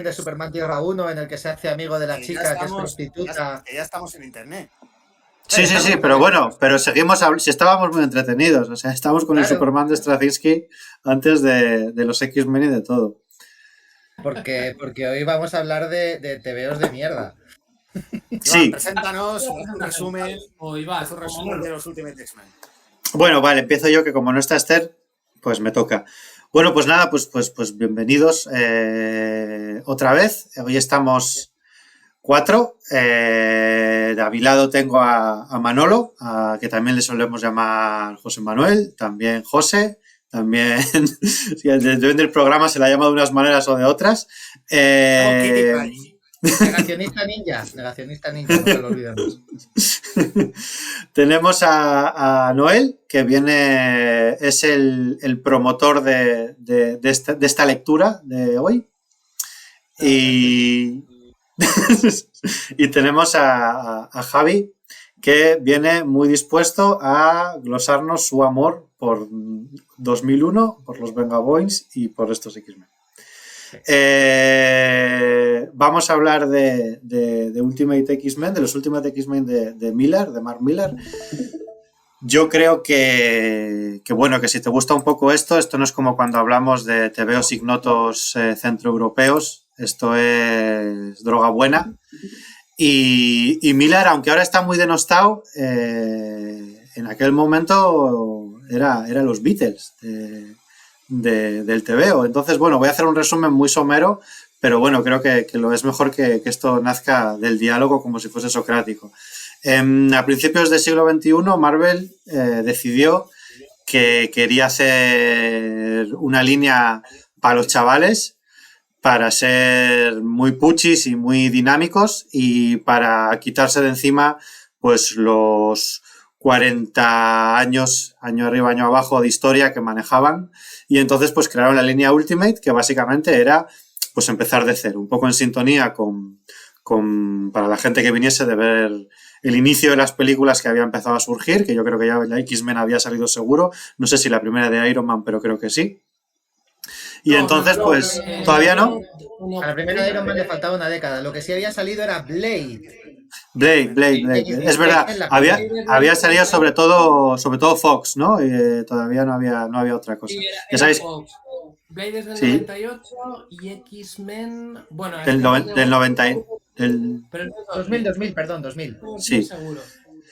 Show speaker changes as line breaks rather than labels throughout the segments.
de Superman Tierra 1 en el que se hace amigo de la chica que es prostituta.
Ya estamos en internet.
Sí, pero bueno, pero seguimos, si estábamos muy entretenidos, o sea, estamos con el Superman de Straczynski antes de los X-Men y de todo.
Porque hoy vamos a hablar de TVOs de mierda.
Sí.
Iván, preséntanos un resumen de los Ultimate X-Men.
Bueno, vale, empiezo yo, que como no está Esther, pues me toca. Bueno, pues nada, pues bienvenidos otra vez. Hoy estamos 4. De mi lado tengo a Manolo, que también le solemos llamar José Manuel, también José, también dentro del programa se la llama de unas maneras o de otras.
Negacionista ninja, no te lo olvidemos.
Tenemos a Noel, que es el promotor de esta lectura de hoy. Y tenemos a Javi, que viene muy dispuesto a glosarnos su amor por 2001, por los Venga Boys y por estos X-Men. Vamos a hablar de Ultimate X-Men, de los Ultimate X-Men de Miller, de Mark Millar. Yo creo que bueno, que si te gusta un poco esto no es como cuando hablamos de TVOs ignotos centroeuropeos. Esto es droga buena. Y Millar, aunque ahora está muy denostado, en aquel momento era los Beatles del TVO. Entonces, bueno, voy a hacer un resumen muy somero, pero bueno, creo que lo es mejor que esto nazca del diálogo como si fuese socrático. A principios del siglo XXI, Marvel decidió que quería hacer una línea para los chavales, para ser muy puchis y muy dinámicos y para quitarse de encima pues los 40 años, año arriba, año abajo de historia que manejaban, y entonces pues crearon la línea Ultimate, que básicamente era pues empezar de cero, un poco en sintonía con para la gente que viniese de ver el inicio de las películas que había empezado a surgir, que yo creo que ya la X-Men había salido seguro, no sé si la primera de Iron Man, pero creo que sí. Y entonces, pues, ¿todavía no?
A la primera de Iron Man le faltaba una década. Lo que sí había salido era Blade.
Blade. Es verdad, había salido sobre todo Fox, ¿no? Todavía no había otra cosa.
Sí,
ya sabéis.
Fox. Blade es del 98 y X-Men... Bueno,
del 90...
Pero
2000, perdón, 2000.
Sí.
Seguro.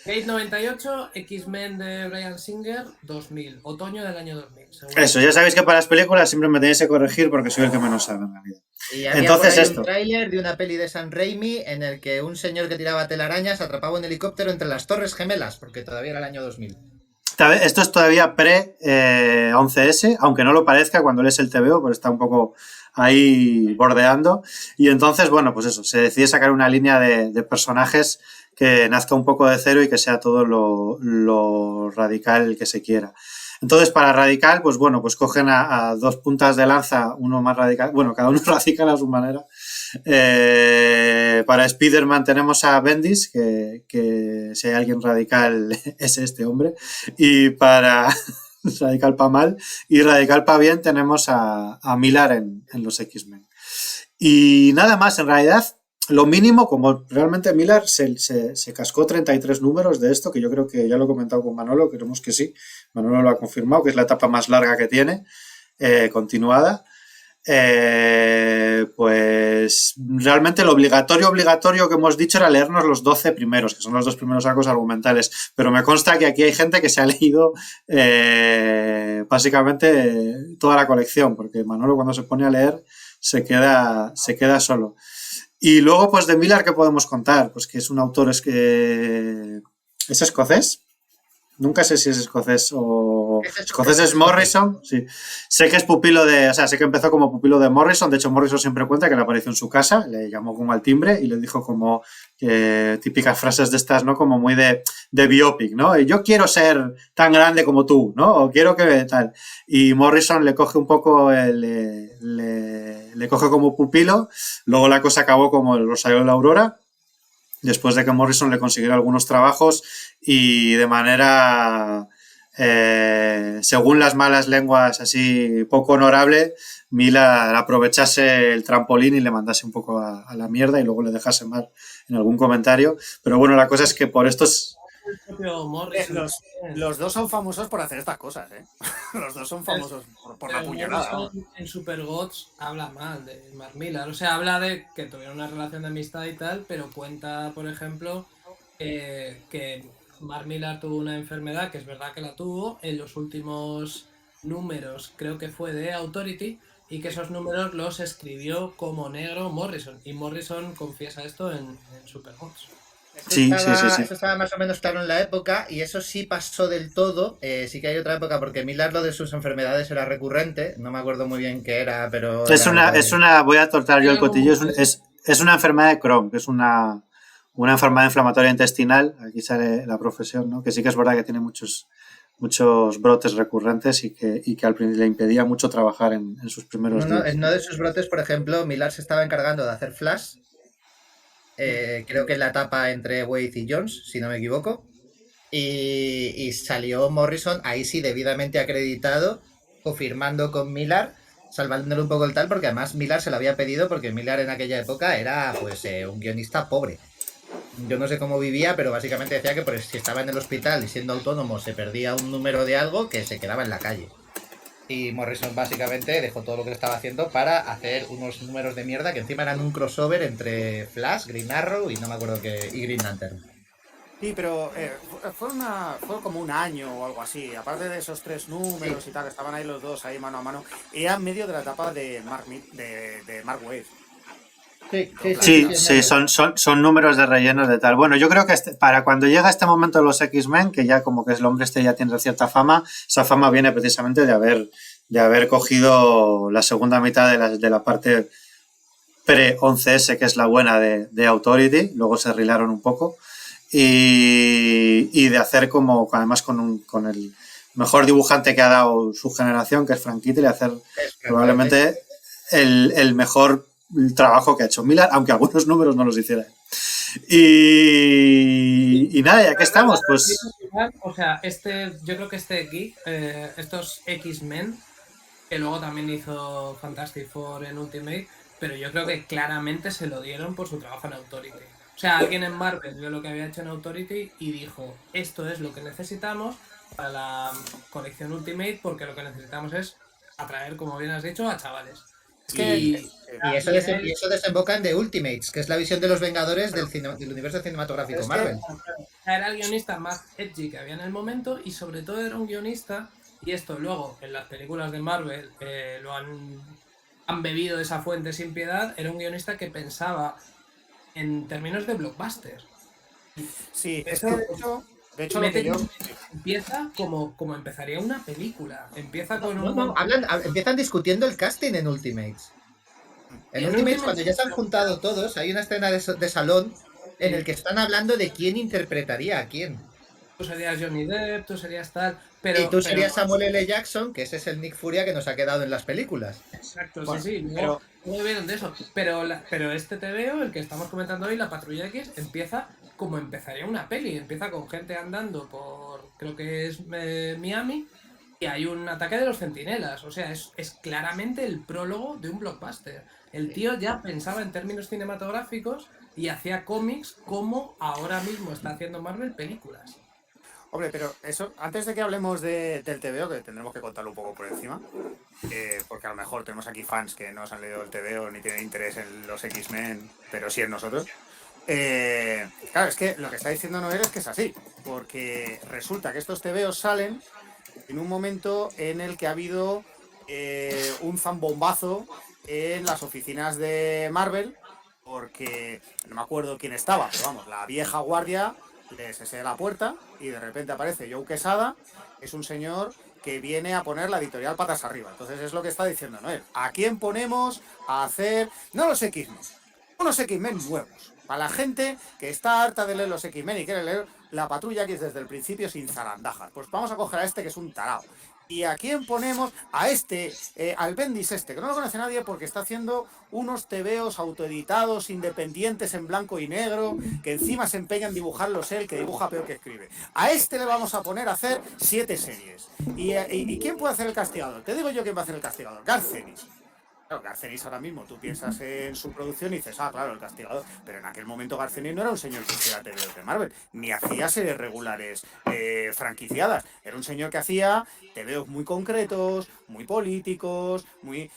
Blade 98, X-Men de Bryan Singer 2000, otoño del año 2000. Seguro.
Eso, ya sabéis que para las películas siempre me tenéis que corregir porque soy el que menos sabe en la vida.
Y había entonces un tráiler de una peli de Sam Raimi en el que un señor que tiraba telarañas atrapaba un helicóptero entre las Torres Gemelas, porque todavía era el año 2000.
Esto es todavía pre-11S, aunque no lo parezca cuando lees el TVO, pero está un poco ahí bordeando. Y entonces, bueno, pues eso, se decide sacar una línea de personajes que nazca un poco de cero y que sea todo lo radical que se quiera. Entonces, para radical, pues bueno, pues cogen a dos puntas de lanza, uno más radical, bueno, cada uno radical a su manera. Para Spider-Man tenemos a Bendis, que si hay alguien radical es este hombre, y para radical para mal y radical para bien tenemos a Millar en los X-Men. Y nada más, en realidad, lo mínimo, como realmente Millar se cascó 33 números de esto, que yo creo que ya lo he comentado con Manolo, creemos que sí, Manolo lo ha confirmado, que es la etapa más larga que tiene, continuada. Pues realmente lo obligatorio que hemos dicho era leernos los 12 primeros, que son los 2 primeros arcos argumentales, pero me consta que aquí hay gente que se ha leído básicamente toda la colección, porque Manolo cuando se pone a leer se queda solo. Y luego, pues de Millar, ¿qué podemos contar? Pues que es un autor es escocés. Nunca sé si es escocés o... Escocés es Morrison, sí. Sé que es sé que empezó como pupilo de Morrison. De hecho, Morrison siempre cuenta que le apareció en su casa, le llamó como al timbre y le dijo como típicas frases de estas, ¿no? Como muy de biopic, ¿no? Yo quiero ser tan grande como tú, ¿no? O quiero que tal. Y Morrison le coge un poco, le coge como pupilo. Luego la cosa acabó como el Rosario de la Aurora, después de que Morrison le consiguiera algunos trabajos y de manera según las malas lenguas así poco honorable, Miller aprovechase el trampolín y le mandase un poco a la mierda y luego le dejase mal en algún comentario. Pero bueno, la cosa es que por estos...
Los dos son famosos por hacer estas cosas, ¿eh? Los dos son famosos por la puñalada.
En Super Gods habla mal de Mark Millar. O sea, habla de que tuvieron una relación de amistad y tal, pero cuenta, por ejemplo, que Mark Millar tuvo una enfermedad, que es verdad que la tuvo, en los últimos números, creo que fue de Authority, y que esos números los escribió como negro Morrison. Y Morrison confiesa esto en Super Gods.
Sí.
Eso estaba más o menos claro en la época y eso sí pasó del todo. Sí que hay otra época porque Millar lo de sus enfermedades era recurrente. No me acuerdo muy bien qué era, pero...
voy a tortar yo el cotillo, es una enfermedad de Crohn, que es una enfermedad inflamatoria intestinal. Aquí sale la profesión, ¿no? Que sí que es verdad que tiene muchos brotes recurrentes y que al principio le impedía mucho trabajar en sus primeros días.
No de sus brotes, por ejemplo, Millar se estaba encargando de hacer Flash. Creo que en la etapa entre Wade y Jones, si no me equivoco. Y salió Morrison, ahí sí, debidamente acreditado, confirmando con Millar, salvándole un poco el tal, porque además Millar se lo había pedido, porque Millar en aquella época era pues un guionista pobre. Yo no sé cómo vivía, pero básicamente decía que si estaba en el hospital y siendo autónomo se perdía un número de algo, que se quedaba en la calle. Y Morrison básicamente dejó todo lo que estaba haciendo para hacer unos números de mierda que encima eran un crossover entre Flash, Green Arrow y no me acuerdo qué, y Green Lantern.
Sí, pero fue como un año o algo así. Aparte de esos 3 números y tal, estaban ahí los dos ahí mano a mano. Era en medio de la etapa de Mark Waid.
Sí, son números de rellenos de tal. Bueno, yo creo que para cuando llega este momento de los X-Men, que ya como que el hombre ya tiene cierta fama, esa fama viene precisamente de haber cogido la segunda mitad de la parte pre-11S, que es la buena de Authority, luego se rilaron un poco, y de hacer como, además con el mejor dibujante que ha dado su generación, que es Frank Kittle, y hacer probablemente el mejor trabajo que ha hecho Millar, aunque algunos números no los hiciera. Y nada, ya que estamos, pues...
O sea, yo creo que geek, estos X-Men, que luego también hizo Fantastic Four en Ultimate, pero yo creo que claramente se lo dieron por su trabajo en Authority. O sea, alguien en Marvel vio lo que había hecho en Authority y dijo, esto es lo que necesitamos para la colección Ultimate, porque lo que necesitamos es atraer, como bien has dicho, a chavales.
Y eso desemboca en The Ultimates, que es la visión de los Vengadores del universo cinematográfico Marvel.
Era el guionista más edgy que había en el momento y sobre todo era un guionista, y esto luego en las películas de Marvel lo han bebido de esa fuente sin piedad, era un guionista que pensaba en términos de blockbuster.
Sí, de hecho lo que yo...
Empieza como empezaría una película. Empieza con
empiezan discutiendo el casting en Ultimates. En Ultimates, cuando ya se han juntado todos, hay una escena de salón en el que están hablando de quién interpretaría a quién.
Tú serías Johnny Depp, tú serías tal...
y tú serías Samuel L. Jackson, que ese es el Nick Furia que nos ha quedado en las películas.
Exacto, bueno, sí. No vieron de eso. Pero este TVO, el que estamos comentando hoy, la Patrulla X, empieza como empezaría una peli. Empieza con gente andando por, creo que es Miami, y hay un ataque de los centinelas. O sea, es claramente el prólogo de un blockbuster. El tío ya pensaba en términos cinematográficos y hacía cómics como ahora mismo está haciendo Marvel películas.
Hombre, pero eso, antes de que hablemos del TVO, que tendremos que contarlo un poco por encima, porque a lo mejor tenemos aquí fans que no se han leído el TVO ni tienen interés en los X-Men, pero sí en nosotros. Claro, es que lo que está diciendo Noel es que es así, porque resulta que estos TVOs salen en un momento en el que ha habido un zambombazo en las oficinas de Marvel, porque no me acuerdo quién estaba, pero vamos, la vieja guardia les se la puerta y de repente aparece Joe Quesada, es un señor que viene a poner la editorial patas arriba. Entonces es lo que está diciendo Noel. ¿A quién ponemos a hacer, no los X-Men, unos X-Men nuevos? Para la gente que está harta de leer los X-Men y quiere leer la Patrulla X desde el principio sin zarandajas. Pues vamos a coger a este que es un tarao. ¿Y a quién ponemos? A al Bendis que no lo conoce nadie porque está haciendo unos tebeos autoeditados, independientes en blanco y negro, que encima se empeña en dibujarlos él, que dibuja peor que escribe. A le vamos a poner a hacer 7 series. ¿Y quién puede hacer el castigador? Te digo yo quién va a hacer el castigador. Garth Ennis. Claro, Garth Ennis ahora mismo, tú piensas en su producción y dices, claro, el castigador. Pero en aquel momento Garth Ennis no era un señor que hiciera TVOs de Marvel, ni hacía series regulares franquiciadas. Era un señor que hacía TVOs muy concretos, muy políticos,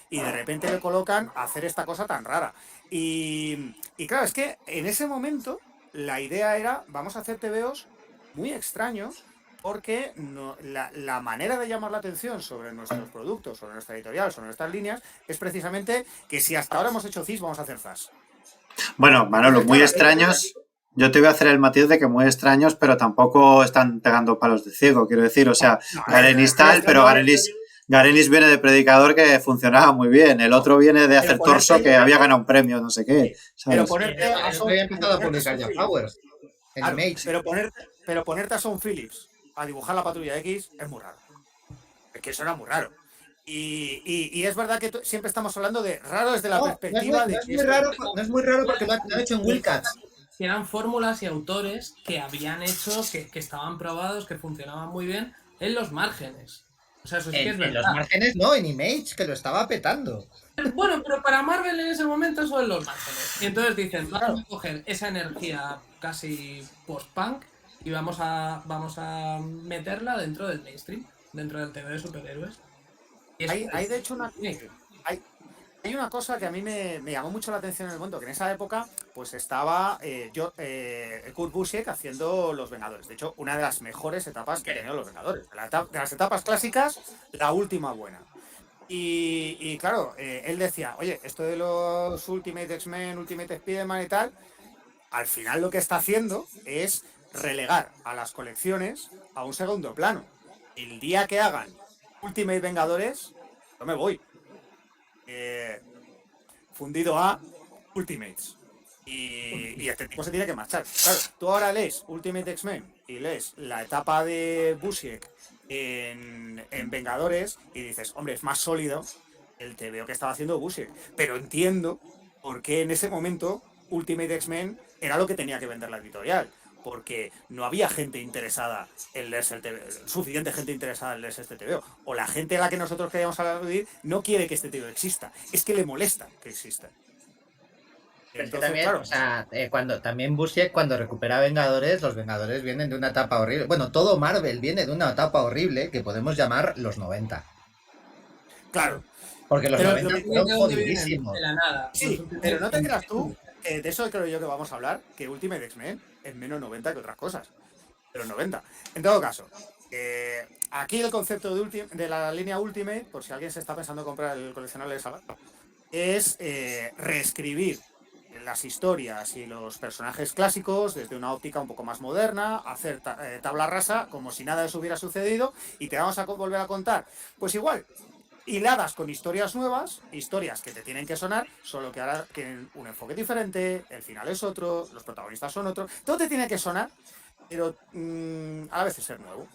y de repente le colocan a hacer esta cosa tan rara. Y claro, es que en ese momento la idea era, vamos a hacer TVOs muy extraños, porque la manera de llamar la atención sobre nuestros productos, sobre nuestra editorial, sobre nuestras líneas, es precisamente que si hasta ahora hemos hecho CIS, vamos a hacer ZAS.
Bueno, Manolo, muy extraños. Yo te voy a hacer el matiz de que muy extraños, pero tampoco están pegando palos de ciego, quiero decir. O sea, Garenis tal, pero Garenis viene de Predicador, que funcionaba muy bien. El otro viene de hacer Torso, que había ganado un premio, no sé qué.
Pero ponerte a
había empezado a publicar ya Powers en Image.
Pero ponerte a Sean Phillips a dibujar la Patrulla X es muy raro. Es que eso era muy raro. Y es verdad que siempre estamos hablando de raro desde la perspectiva de...
No es muy raro porque lo han hecho en Wildcats.
Eran fórmulas y autores que habían hecho, que estaban probados, que funcionaban muy bien en los márgenes. O sea, eso sí que es verdad.
En los márgenes no, en Image, que lo estaba petando.
Bueno, pero para Marvel en ese momento eso en los márgenes. Y entonces dicen, vamos a coger esa energía casi post-punk y vamos a meterla dentro del mainstream, dentro del TV de superhéroes.
Hay de hecho hay una cosa que a mí me llamó mucho la atención en el momento, que en esa época pues estaba Kurt Busiek haciendo Los Vengadores. De hecho, una de las mejores etapas que tenían Los Vengadores. De las etapas clásicas, la última buena. Y claro, él decía, oye, esto de los Ultimate X-Men, Ultimate Spider-Man y tal, al final lo que está haciendo es relegar a las colecciones a un segundo plano. El día que hagan Ultimate Vengadores, yo me voy. Fundido a Ultimates. Y este tipo se tiene que marchar. Claro, tú ahora lees Ultimate X-Men y lees la etapa de Busiek en Vengadores y dices, hombre, es más sólido el TVO que estaba haciendo Busiek. Pero entiendo por qué en ese momento Ultimate X-Men era lo que tenía que vender la editorial. Porque no había gente interesada en leerse el TVO, suficiente gente interesada en leerse este TVO. O la gente a la que nosotros queríamos aludir no quiere que este TVO exista. Es que le molesta que exista.
Entonces, también, claro, o sea, también Busiek, cuando recupera Vengadores, los Vengadores vienen de una etapa horrible. Bueno, todo Marvel viene de una etapa horrible que podemos llamar los 90.
Claro.
Porque los 90 fueron jodidísimos.
Sí, pero no te creas tú, de eso creo yo que vamos a hablar, que Ultimate X-Men es menos 90 que otras cosas. De los 90. En todo caso, aquí el concepto de la línea Ultimate, por si alguien se está pensando en comprar el coleccionable de Sabat, es reescribir las historias y los personajes clásicos desde una óptica un poco más moderna, hacer tabla rasa como si nada de eso hubiera sucedido y te vamos a volver a contar, pues igual, hiladas con historias nuevas, historias que te tienen que sonar, solo que ahora tienen un enfoque diferente, el final es otro, los protagonistas son otros, todo te tiene que sonar, pero a veces ser nuevo.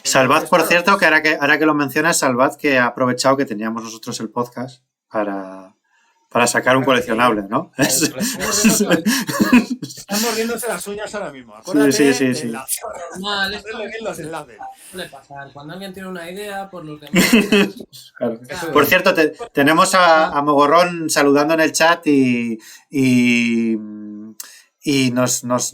Salvad, por cierto, que ahora que lo mencionas, Salvad, que ha aprovechado que teníamos nosotros el podcast para sacar un coleccionable, ¿no?
Están mordiéndose las uñas ahora mismo. Acuérdate
sí.
Los enlaces.
Suele pasar. Cuando alguien tiene una idea, por los demás.
Claro. Por cierto, tenemos a Mogorrón saludando en el chat y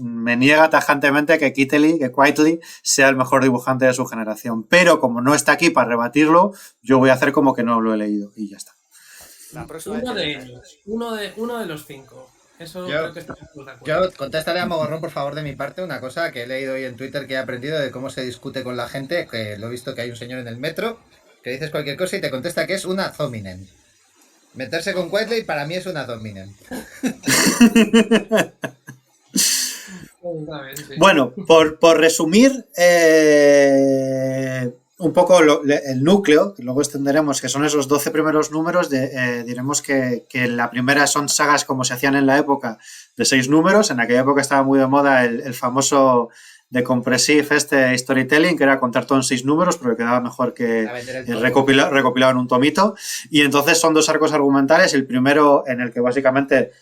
me niega tajantemente que Quitely sea el mejor dibujante de su generación. Pero como no está aquí para rebatirlo, yo voy a hacer como que no lo he leído y ya está.
Uno de ellos, uno de los 5. Eso creo que estamos de acuerdo.
Yo contestaré a Mogorrón, por favor, de mi parte, una cosa que he leído hoy en Twitter, que he aprendido de cómo se discute con la gente, que lo he visto que hay un señor en el metro que dices cualquier cosa y te contesta que es una ad hominem. Meterse con Quitely para mí es una ad hominem.
Bueno, por resumir un poco el núcleo, que luego extenderemos, que son esos 12 primeros números, diremos que la primera son sagas como se hacían en la época, de 6 números. En aquella época estaba muy de moda el famoso de Compressive Storytelling, que era contar todo en 6 números, pero que quedaba mejor que recopilado en un tomito. Y entonces son 2 arcos argumentales. El primero en el que básicamente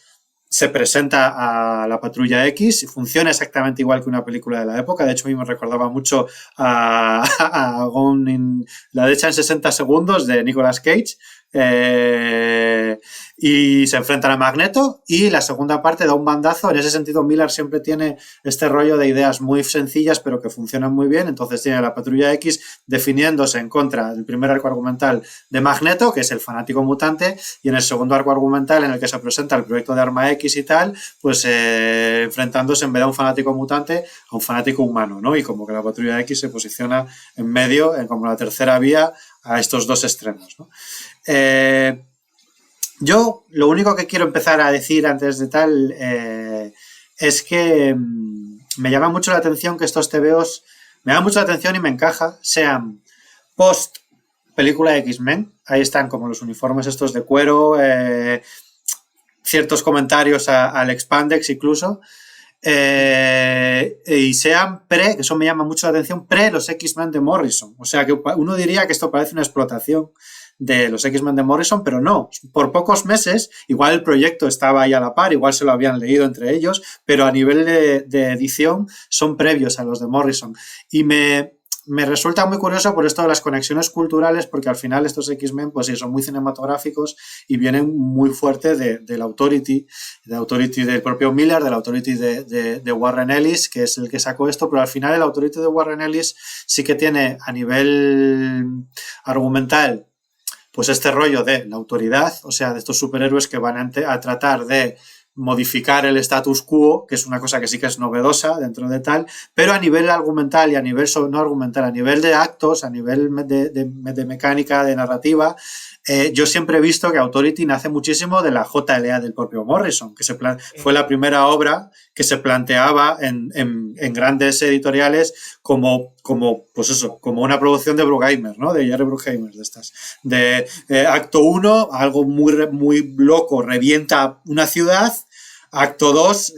se presenta a la Patrulla X y funciona exactamente igual que una película de la época. De hecho, a mí me recordaba mucho a Gone in La Derecha en 60 segundos de Nicolas Cage. Y se enfrentan a Magneto y la segunda parte da un bandazo. En ese sentido, Miller siempre tiene este rollo de ideas muy sencillas pero que funcionan muy bien. Entonces tiene a la Patrulla X definiéndose en contra del primer arco argumental de Magneto, que es el fanático mutante, y en el segundo arco argumental en el que se presenta el proyecto de Arma X y tal, pues enfrentándose en vez de a un fanático mutante a un fanático humano, ¿no? Y como que la Patrulla X se posiciona en medio, como la tercera vía a estos 2 extremos, ¿no? Yo lo único que quiero empezar a decir antes de tal es que me llama mucho la atención que estos TVOs, me llama mucho la atención y me encaja, sean post película de X-Men, ahí están como los uniformes estos de cuero, ciertos comentarios al Expandex incluso, y sean pre, que eso me llama mucho la atención, pre los X-Men de Morrison. O sea que uno diría que esto parece una explotación de los X-Men de Morrison, pero no, por pocos meses, igual el proyecto estaba ahí a la par, igual se lo habían leído entre ellos, pero a nivel de edición son previos a los de Morrison. Y me resulta muy curioso por esto de las conexiones culturales, porque al final estos X-Men pues sí, son muy cinematográficos y vienen muy fuerte del Authority del propio Miller, del Authority de Warren Ellis, que es el que sacó esto, pero al final el Authority de Warren Ellis sí que tiene a nivel argumental pues este rollo de la autoridad, o sea, de estos superhéroes que van a tratar de modificar el status quo, que es una cosa que sí que es novedosa dentro de tal, pero a nivel argumental y a nivel, no argumental, a nivel de actos, a nivel de mecánica, de narrativa, yo siempre he visto que Authority nace muchísimo de la JLA del propio Morrison, que fue la primera obra que se planteaba en grandes editoriales como pues eso, como una producción de Bruckheimer, ¿no? De Jerry Bruckheimer, de estas. De acto 1, algo muy loco, revienta una ciudad. Acto 2,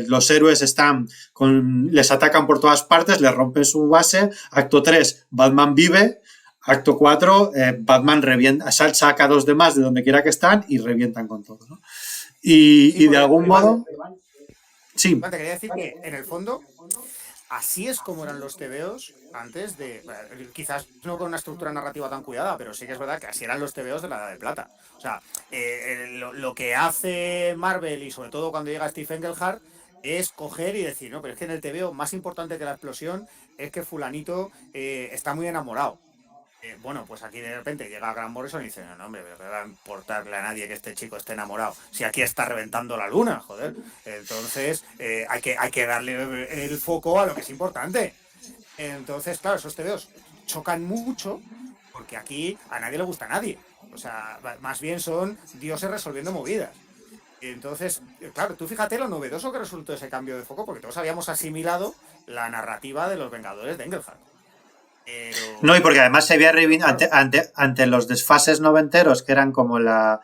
los héroes les atacan por todas partes, les rompen su base. Acto 3, Batman vive. Acto 4, Batman saca 2 de más de donde quiera que están y revientan con todo, ¿no? Y de algún modo... Sí.
Te quería decir que, en el fondo, así es como eran los TVOs antes de... Quizás no con una estructura narrativa tan cuidada, pero sí que es verdad que así eran los TVOs de la Edad de Plata. O sea, lo que hace Marvel, y sobre todo cuando llega Steve Englehart, es coger y decir, no, pero es que en el TVO más importante que la explosión es que fulanito está muy enamorado. Bueno, pues aquí de repente llega Grant Morrison y dice, no, hombre, pero que va a importarle a nadie que este chico esté enamorado si aquí está reventando la luna, joder. Entonces hay que darle el foco a lo que es importante. Entonces, claro, esos TVOs chocan mucho porque aquí a nadie le gusta a nadie. O sea, más bien son dioses resolviendo movidas. Entonces, claro, tú fíjate lo novedoso que resultó ese cambio de foco, porque todos habíamos asimilado la narrativa de los Vengadores de Engelhardt.
No, y porque además se había ante los desfases noventeros, que eran como el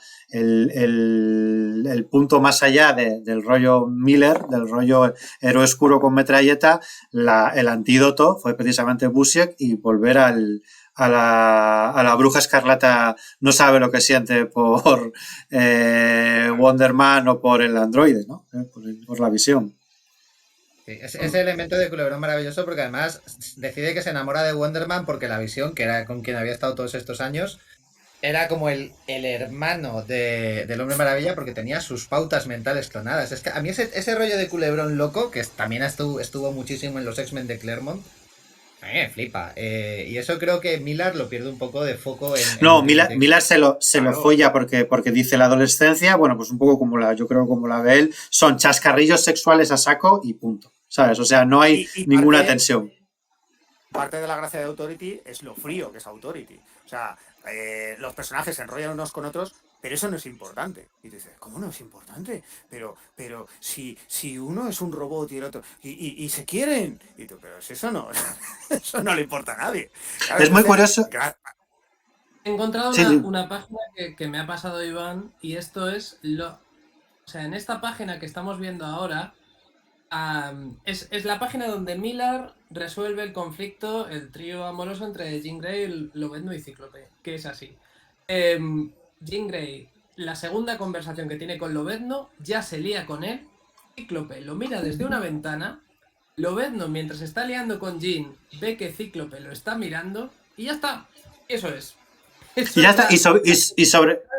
punto más allá del rollo Miller, del rollo héroe oscuro con metralleta, el antídoto fue precisamente Busiek y volver a la bruja escarlata no sabe lo que siente por Wonder Man o por el androide, ¿no? Por la visión.
Sí, ese elemento de Culebrón maravilloso, porque además decide que se enamora de Wonder Man porque la Visión, que era con quien había estado todos estos años, era como el hermano del Hombre Maravilla porque tenía sus pautas mentales clonadas. Es que a mí ese rollo de Culebrón loco, que también estuvo muchísimo en los X-Men de Claremont, a mí me flipa. Y eso creo que Miller lo pierde un poco de foco en
Miller se lo folla porque dice la adolescencia, bueno, pues un poco yo creo como la ve él, son chascarrillos sexuales a saco y punto, ¿sabes? O sea, no hay ninguna tensión.
Parte de la gracia de Authority es lo frío que es Authority. O sea, los personajes se enrollan unos con otros, pero eso no es importante. Y tú dices, ¿cómo no es importante? Pero si uno es un robot y el otro... Y se quieren. Y tú, pero si eso no... eso no le importa a nadie. Claro,
es muy curioso.
He encontrado una página que me ha pasado Iván, y esto es o sea, en esta página que estamos viendo ahora Es la página donde Miller resuelve el conflicto, el trío amoroso entre Jean Grey, Lobezno y Cíclope, que es así. Jean Grey, la segunda conversación que tiene con Lobezno, ya se lía con él. Cíclope lo mira desde una ventana. Lobezno, mientras está liando con Jean, ve que Cíclope lo está mirando y ya está. Eso es.
Y ya está.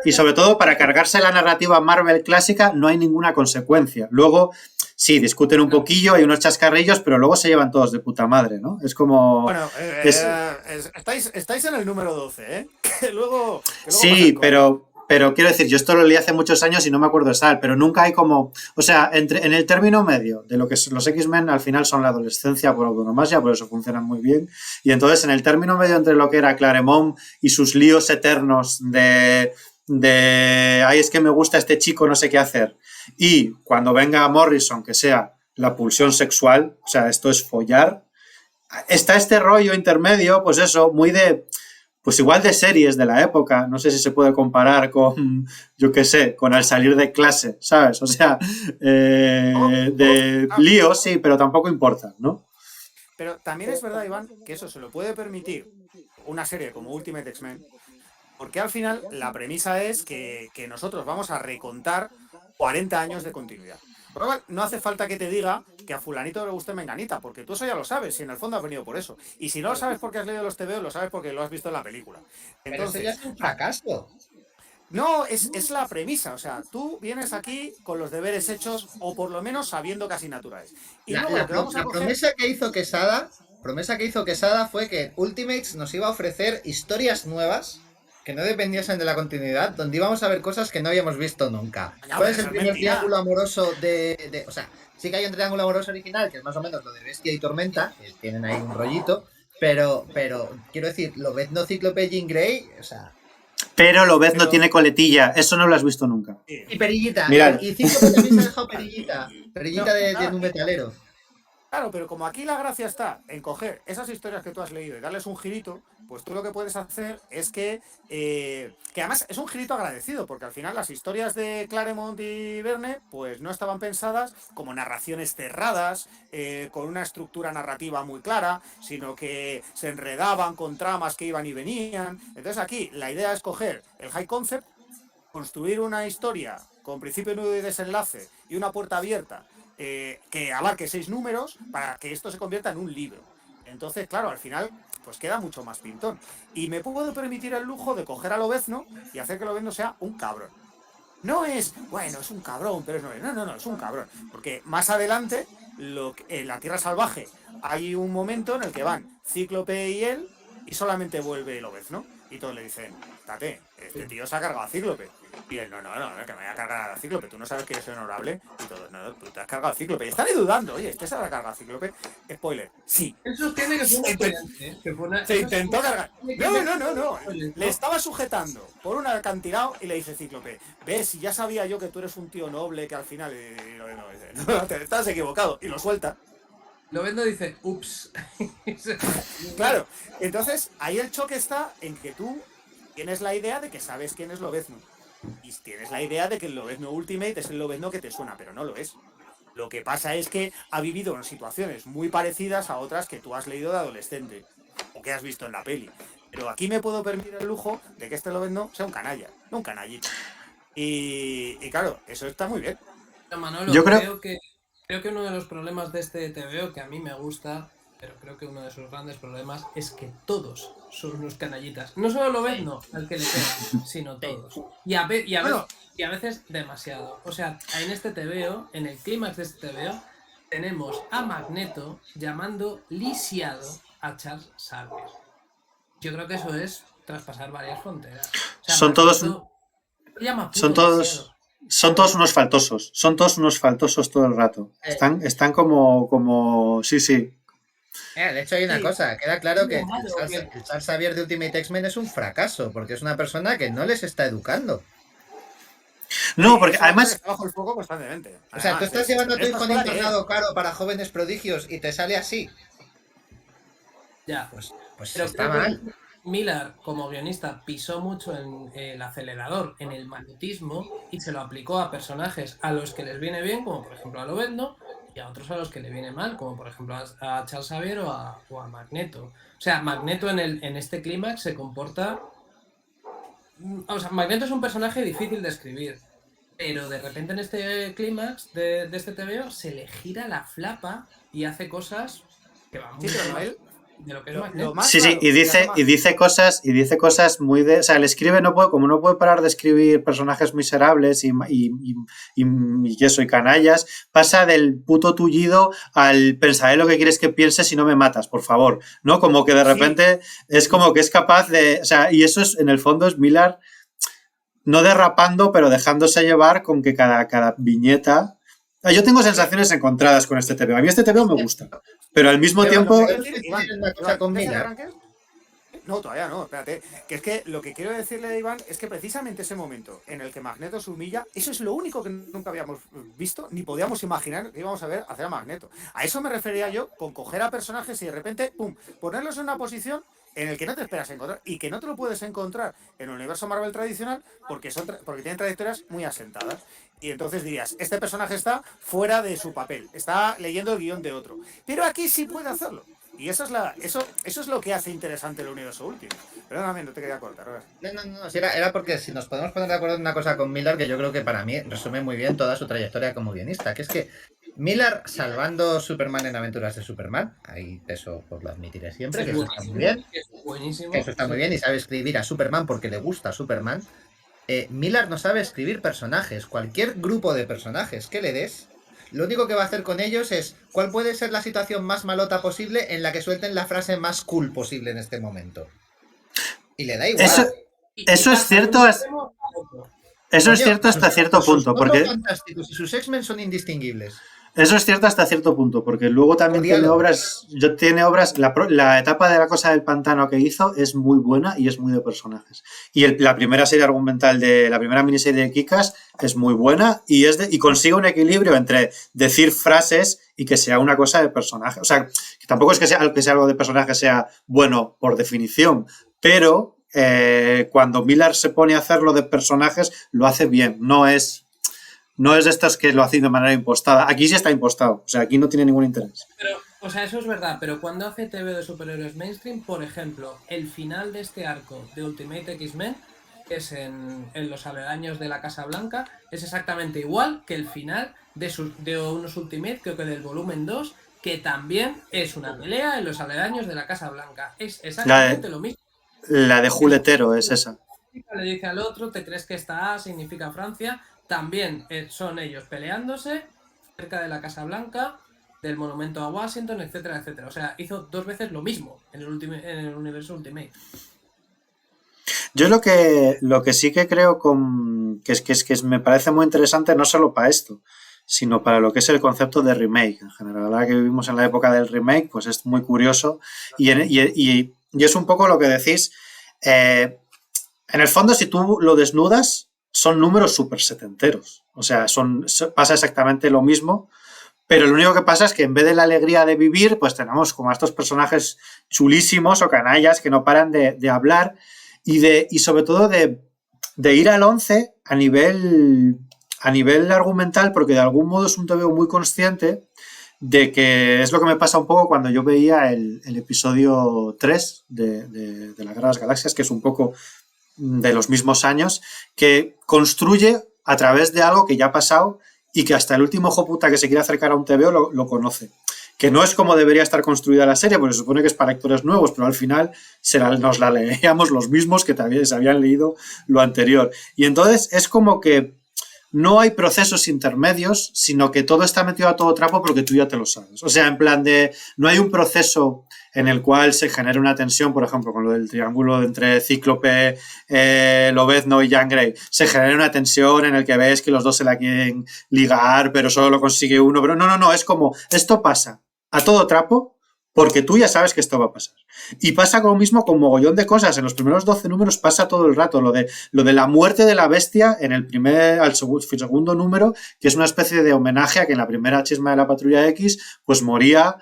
Y sobre todo, para cargarse la narrativa Marvel clásica, no hay ninguna consecuencia. Luego, sí, discuten un poquillo, hay unos chascarrillos, pero luego se llevan todos de puta madre, ¿no? Es como...
Bueno, estáis en el número 12, ¿eh? Que luego
sí, pero quiero decir, yo esto lo leí hace muchos años y no me acuerdo de tal, pero nunca hay como... O sea, en el término medio de lo que son los X-Men, al final son la adolescencia por autonomía, por eso funcionan muy bien. Y entonces, en el término medio entre lo que era Claremont y sus líos eternos de ay, es que me gusta este chico, no sé qué hacer. Y cuando venga Morrison, que sea la pulsión sexual, o sea, esto es follar, está este rollo intermedio, pues eso, muy de... Pues igual de series de la época, no sé si se puede comparar con, yo qué sé, con Al salir de clase, ¿sabes? O sea, de líos, sí, pero tampoco importa, ¿no?
Pero también es verdad, Iván, que eso se lo puede permitir una serie como Ultimate X-Men, porque al final la premisa es que nosotros vamos a recontar 40 años de continuidad. Por lo cual, no hace falta que te diga que a fulanito le guste menganita, porque tú eso ya lo sabes, y en el fondo has venido por eso. Y si no lo sabes porque has leído los TVO, lo sabes porque lo has visto en la película.
Entonces, pero eso ya es un fracaso.
No, es la premisa. O sea, tú vienes aquí con los deberes hechos, o por lo menos sabiendo casi naturales. Y
la promesa que hizo Quesada fue que Ultimates nos iba a ofrecer historias nuevas que no dependiesen de la continuidad, donde íbamos a ver cosas que no habíamos visto nunca. ¿Cuál es el primer triángulo amoroso de... O sea, sí que hay un triángulo amoroso original, que es más o menos lo de Bestia y Tormenta, que tienen ahí un rollito, pero quiero decir, Lobezno, Cíclope, Jean Grey, o sea...
Pero Lobezno tiene coletilla, eso no lo has visto nunca.
Y perillita,
Mirad.
y Cíclope también se ha dejado perillita de un metalero.
Claro, pero como aquí la gracia está en coger esas historias que tú has leído y darles un girito, pues tú lo que puedes hacer es que además es un girito agradecido, porque al final las historias de Claremont y Verne pues no estaban pensadas como narraciones cerradas, con una estructura narrativa muy clara, sino que se enredaban con tramas que iban y venían. Entonces aquí la idea es coger el high concept, construir una historia con principio, nudo y desenlace y una puerta abierta, que abarque 6 números para que esto se convierta en un libro. Entonces, claro, al final pues queda mucho más pintón. Y me puedo permitir el lujo de coger a Lobezno y hacer que Lobezno sea un cabrón. No es, bueno, es un cabrón, pero no, es un cabrón. Porque más adelante, en la Tierra Salvaje, hay un momento en el que van Cíclope y él y solamente vuelve Lobezno. Y todos le dicen, tate, este tío se ha cargado a Cíclope. Y él, no, que me voy a cargar a Cíclope, tú no sabes que yo soy honorable. Y todos, no, tú te has cargado a Cíclope. Y están ahí dudando, oye, ¿este se habrá cargado a Cíclope? Spoiler, sí.
Eso tiene que ser
se intentó cargar. No. Le estaba sujetando por un acantilado y le dice Cíclope, ves, si ya sabía yo que tú eres un tío noble, que al final... no, te estás equivocado. Y lo suelta.
Lobezno dice, ups.
Claro, entonces ahí el choque está en que tú tienes la idea de que sabes quién es Lobezno. Y tienes la idea de que el Lobezno Ultimate es el Lobezno que te suena, pero no lo es. Lo que pasa es que ha vivido en situaciones muy parecidas a otras que tú has leído de adolescente o que has visto en la peli. Pero aquí me puedo permitir el lujo de que este Lobezno sea un canalla, no un canallito. Y claro, eso está muy bien.
Manolo, yo creo que uno de los problemas de este TVO, que a mí me gusta, pero creo que uno de sus grandes problemas es que todos son unos canallitas. No solo Lobezno al que le pegan, sino todos. Y a veces demasiado. O sea, en este TVO, en el clímax de este TVO, tenemos a Magneto llamando lisiado a Charles Xavier. Yo creo que eso es traspasar varias fronteras. O sea,
son todos unos faltosos. Son todos unos faltosos todo el rato. Están como... Sí.
De hecho hay una cosa, queda claro que el Charles Xavier de Ultimate X-Men es un fracaso, porque es una persona que no les está educando.
No, porque además...
Bajo el fuego constantemente.
O sea, tú estás llevando a tu hijo a un internado caro para jóvenes prodigios y te sale así.
Ya.
Pues está mal.
Miller, como guionista, pisó mucho en el acelerador, en el magnetismo, y se lo aplicó a personajes a los que les viene bien, como por ejemplo a Lobezno, y a otros a los que le viene mal, como por ejemplo a Charles Xavier o a Magneto. O sea, Magneto en este clímax se comporta... O sea, Magneto es un personaje difícil de escribir, pero de repente en este clímax de este TVO se le gira la flapa y hace cosas que van muy
Sí, pero
mal
Noel,
de lo que es
lo
Magneto.
más
Sí,
raro
y dice cosas muy de... O sea, él escribe, como no puede parar de escribir personajes miserables y eso, y canallas, pasa del puto tullido al pensaré lo que quieres que piense si no me matas, por favor, ¿no? Como que de repente es como que es capaz de... O sea, y eso es, en el fondo, es Millar no derrapando, pero dejándose llevar con que cada viñeta... Yo tengo sensaciones encontradas con este TVO. A mí este TVO me gusta, pero al mismo
Pero
tiempo...
bueno,
quiero decir, Iván,
una cosa con
¿quieres que
Millar.
arranques? No, todavía no, espérate. Que es que lo que quiero decirle a Iván es que precisamente ese momento en el que Magneto se humilla, eso es lo único que nunca habíamos visto ni podíamos imaginar que íbamos a ver hacer a Magneto. A eso me refería yo con coger a personajes y de repente, pum, ponerlos en una posición en el que no te esperas encontrar y que no te lo puedes encontrar en el universo Marvel tradicional porque tienen trayectorias muy asentadas. Y entonces dirías, este personaje está fuera de su papel, está leyendo el guión de otro. Pero aquí sí puede hacerlo. Y eso es lo que hace interesante el universo último. Perdóname, no te quería cortar.
No, si era porque si nos podemos poner de acuerdo en una cosa con Millar, que yo creo que para mí resume muy bien toda su trayectoria como guionista, que es que Millar, salvando Superman en Aventuras de Superman, ahí eso pues lo admitiré siempre, que eso está muy bien,
Buenísimo.
que eso está muy bien y sabe escribir a Superman porque le gusta Superman. Millar no sabe escribir personajes, cualquier grupo de personajes que le des, lo único que va a hacer con ellos es cuál puede ser la situación más malota posible en la que suelten la frase más cool posible en este momento. Y le da igual.
Eso es cierto. Eso es cierto hasta cierto punto, porque
fantásticos y sus X-Men son indistinguibles.
eso es cierto hasta cierto punto, porque luego también tiene obras, la etapa de La Cosa del Pantano que hizo es muy buena y es muy de personajes. Y la primera serie argumental la primera miniserie de Kick-Ass es muy buena y consigue un equilibrio entre decir frases y que sea una cosa de personaje. O sea, que tampoco es que sea algo de personaje sea bueno por definición, pero cuando Millar se pone a hacerlo de personajes, lo hace bien. No es de estos que lo hacen de manera impostada. Aquí sí está impostado. O sea, aquí no tiene ningún interés.
Pero, o sea, eso es verdad. Pero cuando hace TV de superhéroes mainstream, por ejemplo, el final de este arco de Ultimate X-Men, que es en los aledaños de la Casa Blanca, es exactamente igual que el final de unos Ultimate, creo que del volumen 2, que también es una pelea en los aledaños de la Casa Blanca. Es exactamente lo mismo.
La de Juletero es esa.
Le dice al otro, ¿te crees que esta A significa Francia? También son ellos peleándose cerca de la Casa Blanca, del monumento a Washington, etcétera, etcétera. O sea, hizo 2 veces lo mismo en el universo Ultimate.
Yo lo que sí que creo que me parece muy interesante, no solo para esto, sino para lo que es el concepto de remake en general. Ahora que vivimos en la época del remake, pues es muy curioso y es un poco lo que decís. En el fondo, si tú lo desnudas, son números súper setenteros. O sea, pasa exactamente lo mismo, pero lo único que pasa es que en vez de la alegría de vivir, pues tenemos como a estos personajes chulísimos o canallas que no paran de hablar y sobre todo de ir al 11 a nivel argumental, porque de algún modo es un TVO muy consciente de que es lo que me pasa un poco cuando yo veía el episodio 3 de La Guerra de las Galaxias, que es un poco de los mismos años, que construye a través de algo que ya ha pasado y que hasta el último hijo puta que se quiere acercar a un TVO lo conoce. Que no es como debería estar construida la serie, porque se supone que es para actores nuevos, pero al final nos la leíamos los mismos que también se habían leído lo anterior. Y entonces es como que no hay procesos intermedios, sino que todo está metido a todo trapo porque tú ya te lo sabes. O sea, en plan de... No hay un proceso en el cual se genera una tensión, por ejemplo, con lo del triángulo entre Cíclope, Lobezno y Jean Grey. Se genera una tensión en el que ves que los dos se la quieren ligar, pero solo lo consigue uno. Pero no, es como... Esto pasa a todo trapo porque tú ya sabes que esto va a pasar. Y pasa lo mismo con mogollón de cosas. En los primeros 12 números pasa todo el rato. Lo de la muerte de la bestia en el segundo número, que es una especie de homenaje a que en la primera chisma de la Patrulla X, pues moría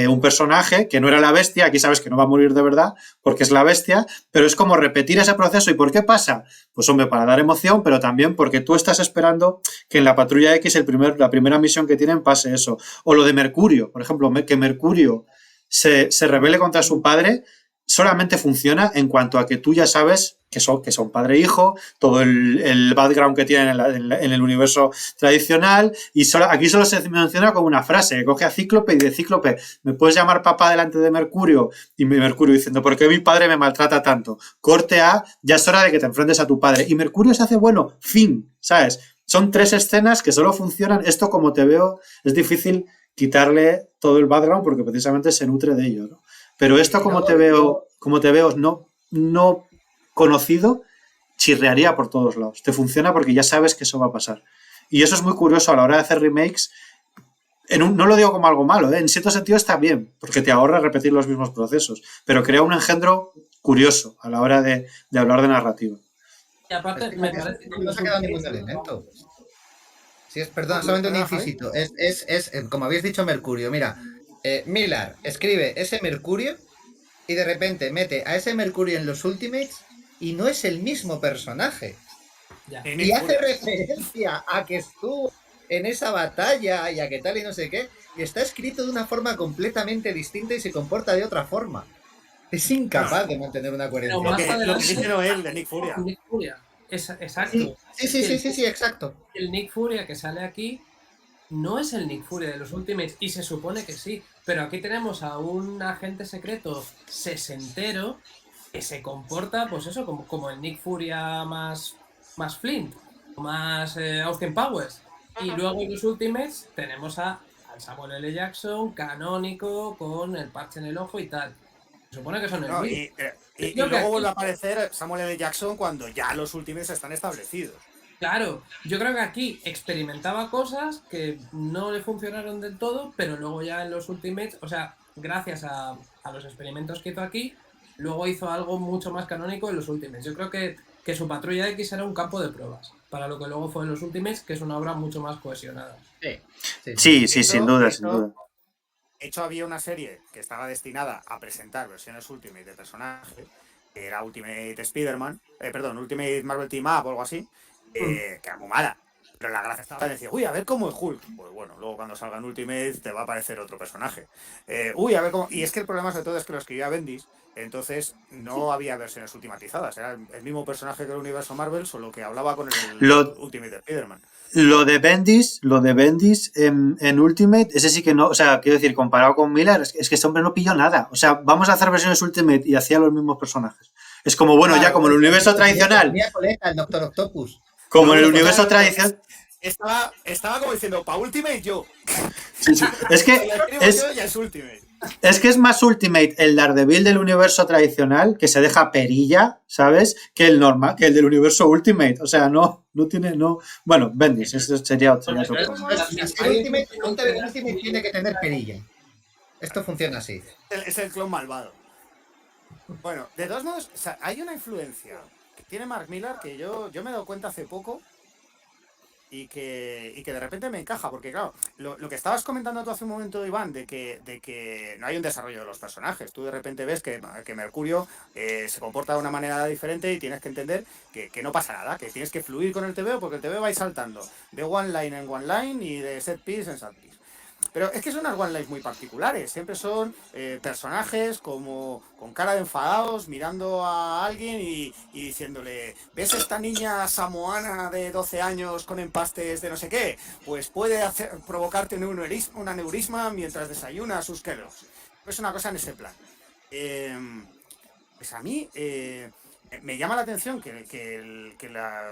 un personaje que no era la bestia. Aquí sabes que no va a morir de verdad porque es la bestia, pero es como repetir ese proceso. ¿Y por qué pasa? Pues hombre, para dar emoción, pero también porque tú estás esperando que en la Patrulla X la primera misión que tienen pase eso. O lo de Mercurio, por ejemplo, que Mercurio se rebele contra su padre, solamente funciona en cuanto a que tú ya sabes que son padre e hijo, todo el background que tienen en el universo tradicional, y aquí solo se menciona como una frase, que coge a Cíclope y de Cíclope, ¿me puedes llamar papá delante de Mercurio? Y Mercurio diciendo, ¿por qué mi padre me maltrata tanto? Corte A, ya es hora de que te enfrentes a tu padre. Y Mercurio se hace bueno, fin, ¿sabes? Son 3 escenas que solo funcionan. Esto, como te veo, es difícil quitarle todo el background porque precisamente se nutre de ello, ¿no? Pero esto, como te veo no conocido, chirrearía por todos lados. Te funciona porque ya sabes que eso va a pasar. Y eso es muy curioso a la hora de hacer remakes. No lo digo como algo malo, ¿eh? En cierto sentido está bien, porque te ahorra repetir los mismos procesos, pero crea un engendro curioso a la hora de hablar de narrativa.
Y aparte, me parece que
no se ha quedado ningún elemento. Sí, perdón, solamente un incisito. Es, como habéis dicho, Mercurio. Mira, Millar escribe ese Mercurio y de repente mete a ese Mercurio en los Ultimates y no es el mismo personaje.
Ya.
Y hace referencia a que estuvo en esa batalla y a que tal y no sé qué, y está escrito de una forma completamente distinta y se comporta de otra forma. Es incapaz de mantener una coherencia.
Lo que dice Noel de Nick Furia.
Nick Furia. Exacto.
Sí, exacto.
El Nick Furia que sale aquí no es el Nick Furia de los Ultimates, y se supone que sí, pero aquí tenemos a un agente secreto sesentero que se comporta, pues eso, como el Nick Furia más Flint, más Austin Powers. Y luego en los Ultimates tenemos al Samuel L. Jackson, canónico, con el parche en el ojo y tal. Se supone que son el mismo.
Y luego vuelve a aparecer Samuel L. Jackson cuando ya los Ultimates están establecidos.
Claro, yo creo que aquí experimentaba cosas que no le funcionaron del todo, pero luego ya en los Ultimates, o sea, gracias a los experimentos que hizo aquí, luego hizo algo mucho más canónico en los Ultimates. Yo creo que su Patrulla X era un campo de pruebas, para lo que luego fue en los Ultimates, que es una obra mucho más cohesionada.
Sí, sin duda, sin duda.
De hecho, había una serie que estaba destinada a presentar versiones Ultimate de personajes, que era Ultimate Spider-Man, Ultimate Marvel Team Up o algo así, que era muy mala. Pero la gracia estaba en decir, uy, a ver cómo es Hulk. Pues bueno, luego cuando salga en Ultimate te va a aparecer otro personaje. A ver cómo. Y es que el problema sobre todo es que lo escribía Bendis, entonces no había versiones ultimatizadas. Era el mismo personaje que el universo Marvel, solo que hablaba con el Ultimate de Spider-Man.
Lo de Bendis en Ultimate, ese sí que no, o sea, quiero decir, comparado con Millar, es que este hombre no pilló nada. O sea, vamos a hacer versiones Ultimate y hacía los mismos personajes. Es como, bueno, claro, ya como en el universo tradicional.
Tenía coleta el Doctor Octopus.
Como en el universo tradicional.
Estaba como diciendo, pa' Ultimate yo.
Sí. Es que es que es más Ultimate el Daredevil del universo tradicional, que se deja perilla, ¿sabes? Que el normal, que el del universo Ultimate. O sea, no tiene. Bueno, Bendis, eso sería otro.
El Ultimate tiene que tener perilla. Esto funciona así.
Es el clon malvado. Bueno, de todos modos, o sea, hay una influencia que tiene Mark Millar que yo me he dado cuenta hace poco y que de repente me encaja, porque claro, lo que estabas comentando tú hace un momento, Iván, de que no hay un desarrollo de los personajes. Tú de repente ves que Mercurio se comporta de una manera diferente y tienes que entender que no pasa nada, que tienes que fluir con el TVO, porque el TVO va a ir saltando de one line en one line y de set piece en set piece. Pero es que son unas one-lines muy particulares. Siempre son personajes como con cara de enfadados, mirando a alguien y diciéndole, ¿ves esta niña samoana de 12 años con empastes de no sé qué? Pues puede provocarte un aneurisma mientras desayuna sus Kellogg's. Es una cosa en ese plan. Pues a mí me llama la atención que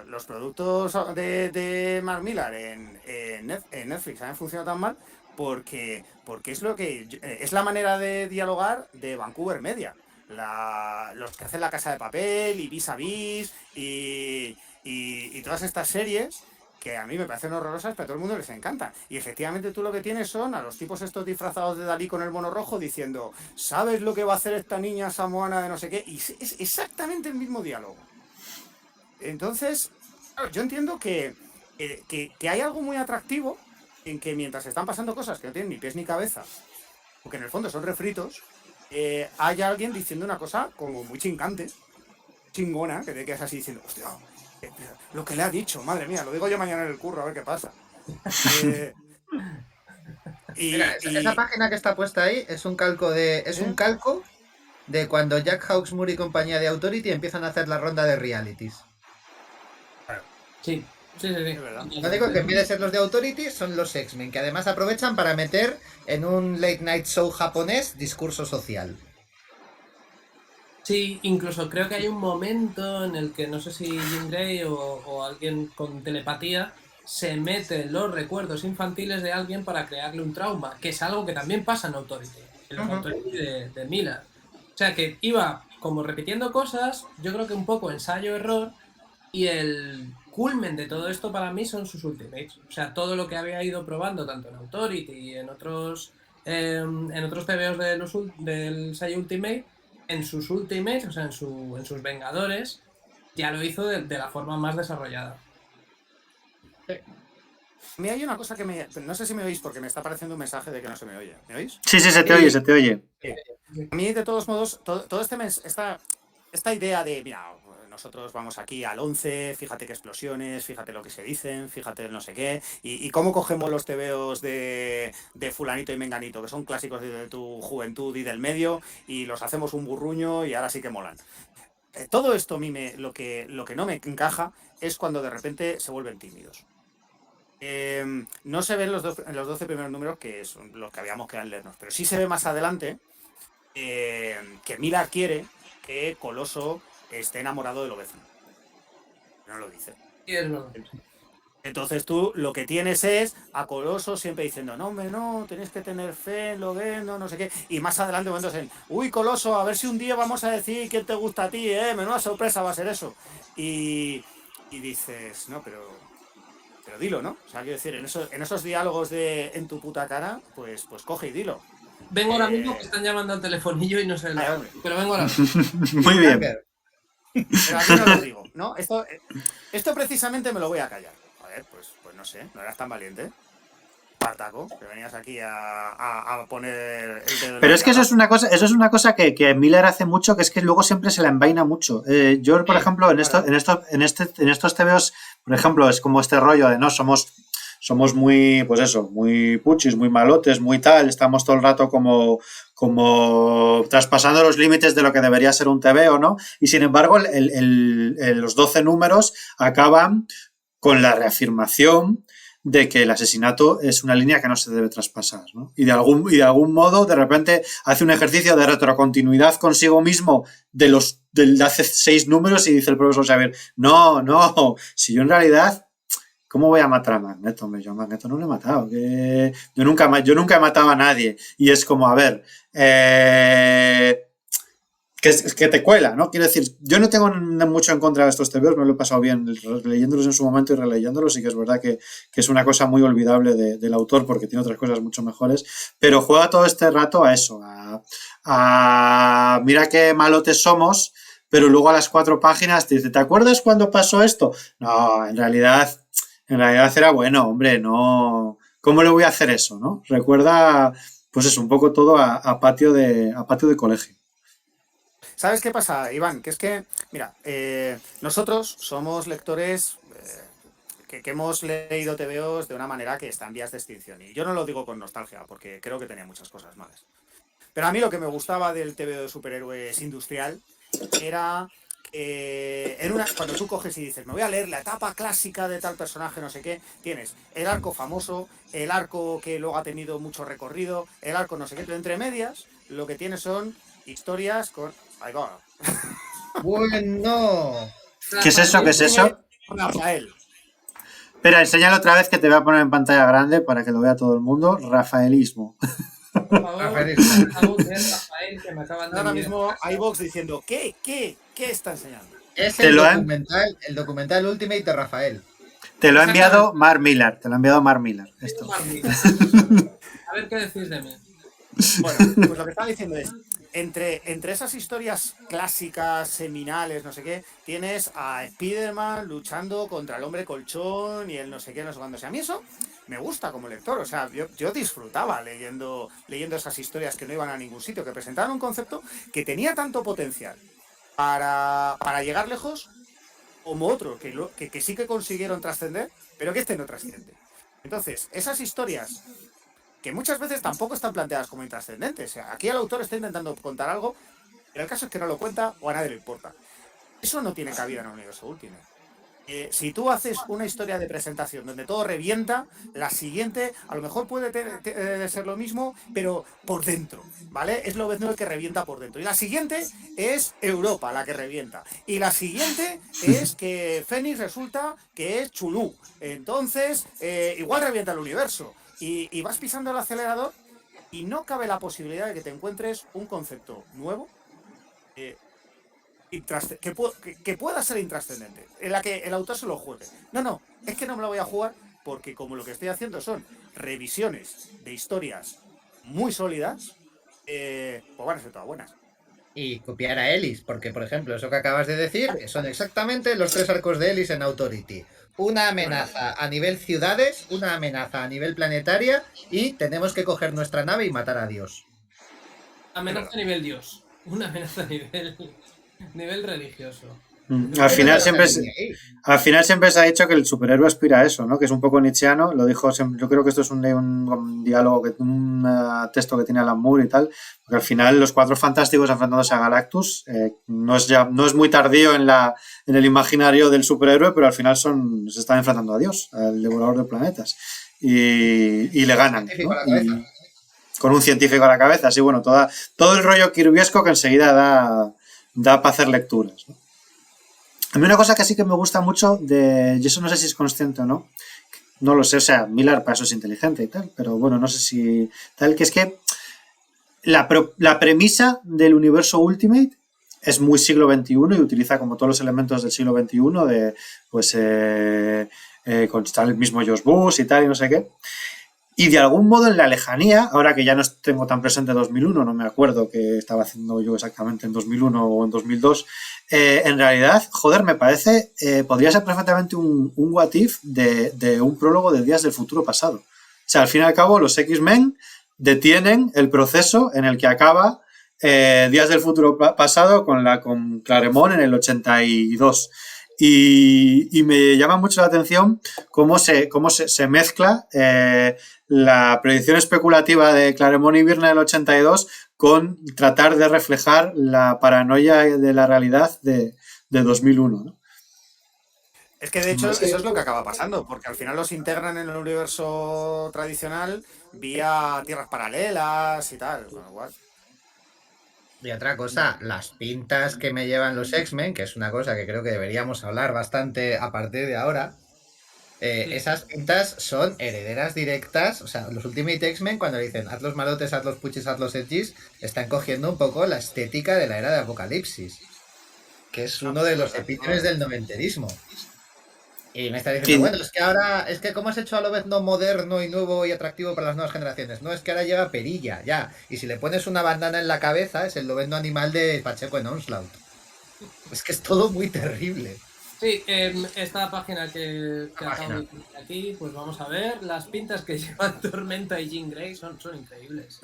los productos de Mark Millar en Netflix hayan funcionado tan mal, porque es es la manera de dialogar de Vancouver Media, los que hacen La Casa de Papel y Vis a Vis y todas estas series que a mí me parecen horrorosas, pero a todo el mundo les encanta. Y efectivamente tú lo que tienes son a los tipos estos disfrazados de Dalí con el mono rojo diciendo, ¿sabes lo que va a hacer esta niña samoana de no sé qué? Y es exactamente el mismo diálogo. Entonces, claro, yo entiendo que hay algo muy atractivo en que mientras están pasando cosas que no tienen ni pies ni cabeza, o que en el fondo son refritos, hay alguien diciendo una cosa como muy chingante, chingona, que te quedas así diciendo, hostia, lo que le ha dicho, madre mía, lo digo yo mañana en el curro, a ver qué pasa.
Mira, esa página que está puesta ahí es un calco de cuando Jack Hawksmoor y compañía de Authority empiezan a hacer la ronda de realities.
Sí.
Es verdad.
Lo digo que en vez de ser los de Authority son los X-Men, que además aprovechan para meter en un late night show japonés discurso social.
Sí, incluso creo que hay un momento en el que no sé si Jean Grey o alguien con telepatía se mete en los recuerdos infantiles de alguien para crearle un trauma, que es algo que también pasa en Authority, en los Authority de Miller. O sea que iba como repitiendo cosas, yo creo que un poco ensayo-error, y el culmen de todo esto para mí son sus Ultimates. O sea, todo lo que había ido probando tanto en Authority y en otros TVOs del sello Ultimate, en sus Ultimates, o sea, en sus Vengadores, ya lo hizo de la forma más desarrollada.
A mí hay una cosa que no sé si me oís porque me está apareciendo un mensaje de que no se me oye. ¿Me oís?
Sí, se te oye, se te oye.
A mí, de todos modos, todo esta idea de, mira, nosotros vamos aquí al 11, fíjate qué explosiones, fíjate lo que se dicen, fíjate no sé qué, y cómo cogemos los tebeos de fulanito y menganito, que son clásicos de tu juventud y del medio, y los hacemos un burruño y ahora sí que molan. Todo esto a mí lo que no me encaja es cuando de repente se vuelven tímidos. No se ven en los 12 primeros números, que son los que habíamos quedado en leernos, pero sí se ve más adelante que Miller quiere que Coloso esté enamorado de Lobezno. No lo dice. Entonces tú lo que tienes es a Coloso siempre diciendo, no, hombre, no, tenéis que tener fe en Lobezno, no sé qué. Y más adelante momentos en, uy, Coloso, a ver si un día vamos a decir quién te gusta a ti, menuda sorpresa va a ser eso. Y dices, no, pero dilo, ¿no? O sea, quiero decir, en esos diálogos de en tu puta cara, pues coge y dilo.
Vengo ahora mismo, que están llamando al telefonillo y no sé el nombre, pero vengo ahora mismo.
Muy bien.
Pero aquí no lo digo, ¿no? Esto precisamente me lo voy a callar. A ver, pues no sé, no eras tan valiente. Partaco, que venías aquí a poner el dedo.
Pero es que eso es una cosa que Miller hace mucho, que es que luego siempre se la envaina mucho. Yo, por ejemplo, en estos TVOs, por ejemplo, es como este rollo de no somos muy, pues eso, muy puchis, muy malotes, muy tal, estamos todo el rato como traspasando los límites de lo que debería ser un TVO, ¿no? Y sin embargo, los 12 números acaban con la reafirmación de que el asesinato es una línea que no se debe traspasar, ¿no? Y de algún modo, de repente, hace un ejercicio de retrocontinuidad consigo mismo de hace 6 números y dice el profesor Xavier, no, si yo en realidad, ¿cómo voy a matar a Magneto? Hombre, yo a Magneto no lo he matado, que yo nunca he matado a nadie. Y es como, a ver, que te cuela, ¿no? Quiero decir, yo no tengo mucho en contra de estos TVOs, me lo he pasado bien leyéndolos en su momento y releyéndolos, y que es verdad que es una cosa muy olvidable del autor porque tiene otras cosas mucho mejores, pero juega todo este rato a eso, a mira qué malotes somos, pero luego a las 4 páginas te dice, ¿te acuerdas cuando pasó esto? No, en realidad era bueno, hombre, no, ¿cómo le voy a hacer eso, no? Recuerda, pues eso, un poco todo a patio de colegio.
¿Sabes qué pasa, Iván? Que es que, mira, nosotros somos lectores que hemos leído TVOs de una manera que está en vías de extinción. Y yo no lo digo con nostalgia, porque creo que tenía muchas cosas malas. Pero a mí lo que me gustaba del TVO de superhéroes industrial era cuando tú coges y dices, me voy a leer la etapa clásica de tal personaje, no sé qué, tienes el arco famoso, el arco que luego ha tenido mucho recorrido, el arco no sé qué, pero entre medias lo que tienes son historias con... Ahí va.
Bueno.
¿Qué es eso? ¿Qué es eso?
Rafael.
Espera, enséñalo otra vez que te voy a poner en pantalla grande para que lo vea todo el mundo. Rafaelismo.
Por favor, Rafael, que me acaban de
ahora mismo iVox diciendo, ¿qué está enseñando?
Es el documental Ultimate de Rafael.
Te lo ha enviado Mark Millar. Esto.
A ver qué decís de mí.
Bueno, pues lo que estaba diciendo es, entre esas historias clásicas, seminales, no sé qué, tienes a Spider-Man luchando contra el hombre colchón y el no sé qué, no sé cuándo. O sea, a mí eso me gusta como lector. O sea, yo disfrutaba leyendo esas historias que no iban a ningún sitio, que presentaban un concepto que tenía tanto potencial para llegar lejos como otros, que sí que consiguieron trascender, pero que este no trasciende. Entonces, esas historias que muchas veces tampoco están planteadas como intrascendentes. O sea, aquí el autor está intentando contar algo, pero el caso es que no lo cuenta o a nadie le importa. Eso no tiene cabida en el universo Ultimate. Si tú haces una historia de presentación donde todo revienta, la siguiente a lo mejor puede ser lo mismo, pero por dentro, ¿vale? Es Lobezno el que revienta por dentro. Y la siguiente es Europa la que revienta. Y la siguiente es que Fénix resulta que es Chulú. Entonces, igual revienta el universo. Y vas pisando el acelerador y no cabe la posibilidad de que te encuentres un concepto nuevo que pueda ser intrascendente, en la que el autor se lo juegue. No, es que no me lo voy a jugar porque como lo que estoy haciendo son revisiones de historias muy sólidas, pues van a ser todas buenas.
Y copiar a Ellis, porque por ejemplo, eso que acabas de decir son exactamente los 3 arcos de Ellis en Authority. Una amenaza a nivel ciudades, una amenaza a nivel planetaria y tenemos que coger nuestra nave y matar a Dios.
Amenaza a nivel Dios. Una amenaza a nivel religioso.
Al final siempre se ha dicho que el superhéroe aspira a eso, ¿no? Que es un poco nietzscheano. Lo dijo, yo creo que esto es un diálogo, un texto que tiene Alan Moore y tal. Porque al final los Cuatro Fantásticos enfrentándose a Galactus no es muy tardío en el imaginario del superhéroe, pero al final se están enfrentando a Dios, al devorador de planetas. Y le ganan, ¿no? Con un científico a la cabeza. Así, bueno, todo el rollo kirbiesco que enseguida da para hacer lecturas, ¿no? A mí una cosa que sí que me gusta mucho y eso no sé si es consciente o no, no lo sé, o sea, Millar para eso es inteligente y tal, pero bueno, no sé si tal, que es que la premisa del universo Ultimate es muy siglo XXI y utiliza como todos los elementos del siglo XXI de, pues, está el mismo Josh Bush y tal y no sé qué. Y de algún modo en la lejanía, ahora que ya no tengo tan presente 2001, no me acuerdo qué estaba haciendo yo exactamente en 2001 o en 2002, en realidad, joder, me parece, podría ser perfectamente un what if de un prólogo de Días del Futuro Pasado. O sea, al fin y al cabo, los X-Men detienen el proceso en el que acaba Días del Futuro Pasado con Claremont en el 82. Y me llama mucho la atención cómo se mezcla la predicción especulativa de Claremont y Byrne del 82 con tratar de reflejar la paranoia de la realidad de 2001, ¿no?
Es que de hecho eso es lo que acaba pasando, porque al final los integran en el universo tradicional vía tierras paralelas y tal, con lo cual...
Y otra cosa, las pintas que me llevan los X-Men, que es una cosa que creo que deberíamos hablar bastante a partir de ahora, esas pintas son herederas directas. O sea, los Ultimate X-Men, cuando dicen haz los malotes, haz los puchis, haz los edgys, están cogiendo un poco la estética de la era de Apocalipsis, que es uno de los epítemes del noventerismo. Y me está diciendo, bueno, es que ahora, es que ¿cómo has hecho a Lobezno moderno y nuevo y atractivo para las nuevas generaciones? No, es que ahora lleva perilla, ya. Y si le pones una bandana en la cabeza, es el Lobezno animal de Pacheco en Onslaught. Es que es todo muy terrible.
Sí, esta página que acabo de poner aquí, pues vamos a ver, las pintas que llevan Tormenta y Jean Grey son increíbles.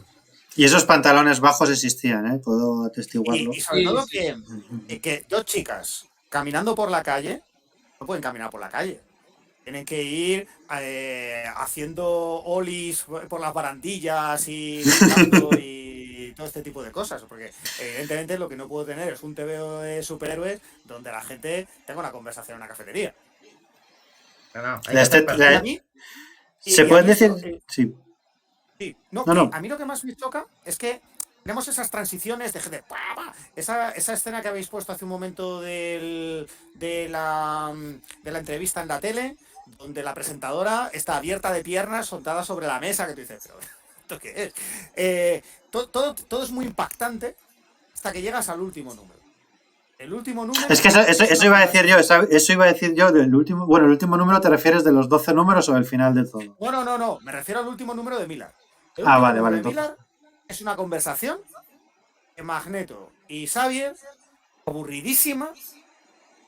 Y esos pantalones bajos existían, puedo atestiguarlo.
Y sobre todo que dos chicas caminando por la calle no pueden caminar por la calle. Tienen que ir haciendo olis por las barandillas y todo este tipo de cosas. Porque evidentemente lo que no puedo tener es un TVO de superhéroes donde la gente tenga una conversación en una cafetería.
¿Se pueden decir? Sí.
Sí. No. A mí lo que más me choca es que tenemos esas transiciones de gente. Esa escena que habéis puesto hace un momento de la entrevista en la tele, donde la presentadora está abierta de piernas, soltada sobre la mesa, que tú dices, pero ¿esto qué es? Todo es muy impactante hasta que llegas al último número. El último número...
Es que eso iba a decir yo, eso iba a decir yo del último... Bueno, el último número te refieres de los 12 números o del final de todo.
No. Me refiero al último número de Miller. El
Ah,
último
vale,
número
vale.
de Miller es una conversación de Magneto y Xavier, aburridísima,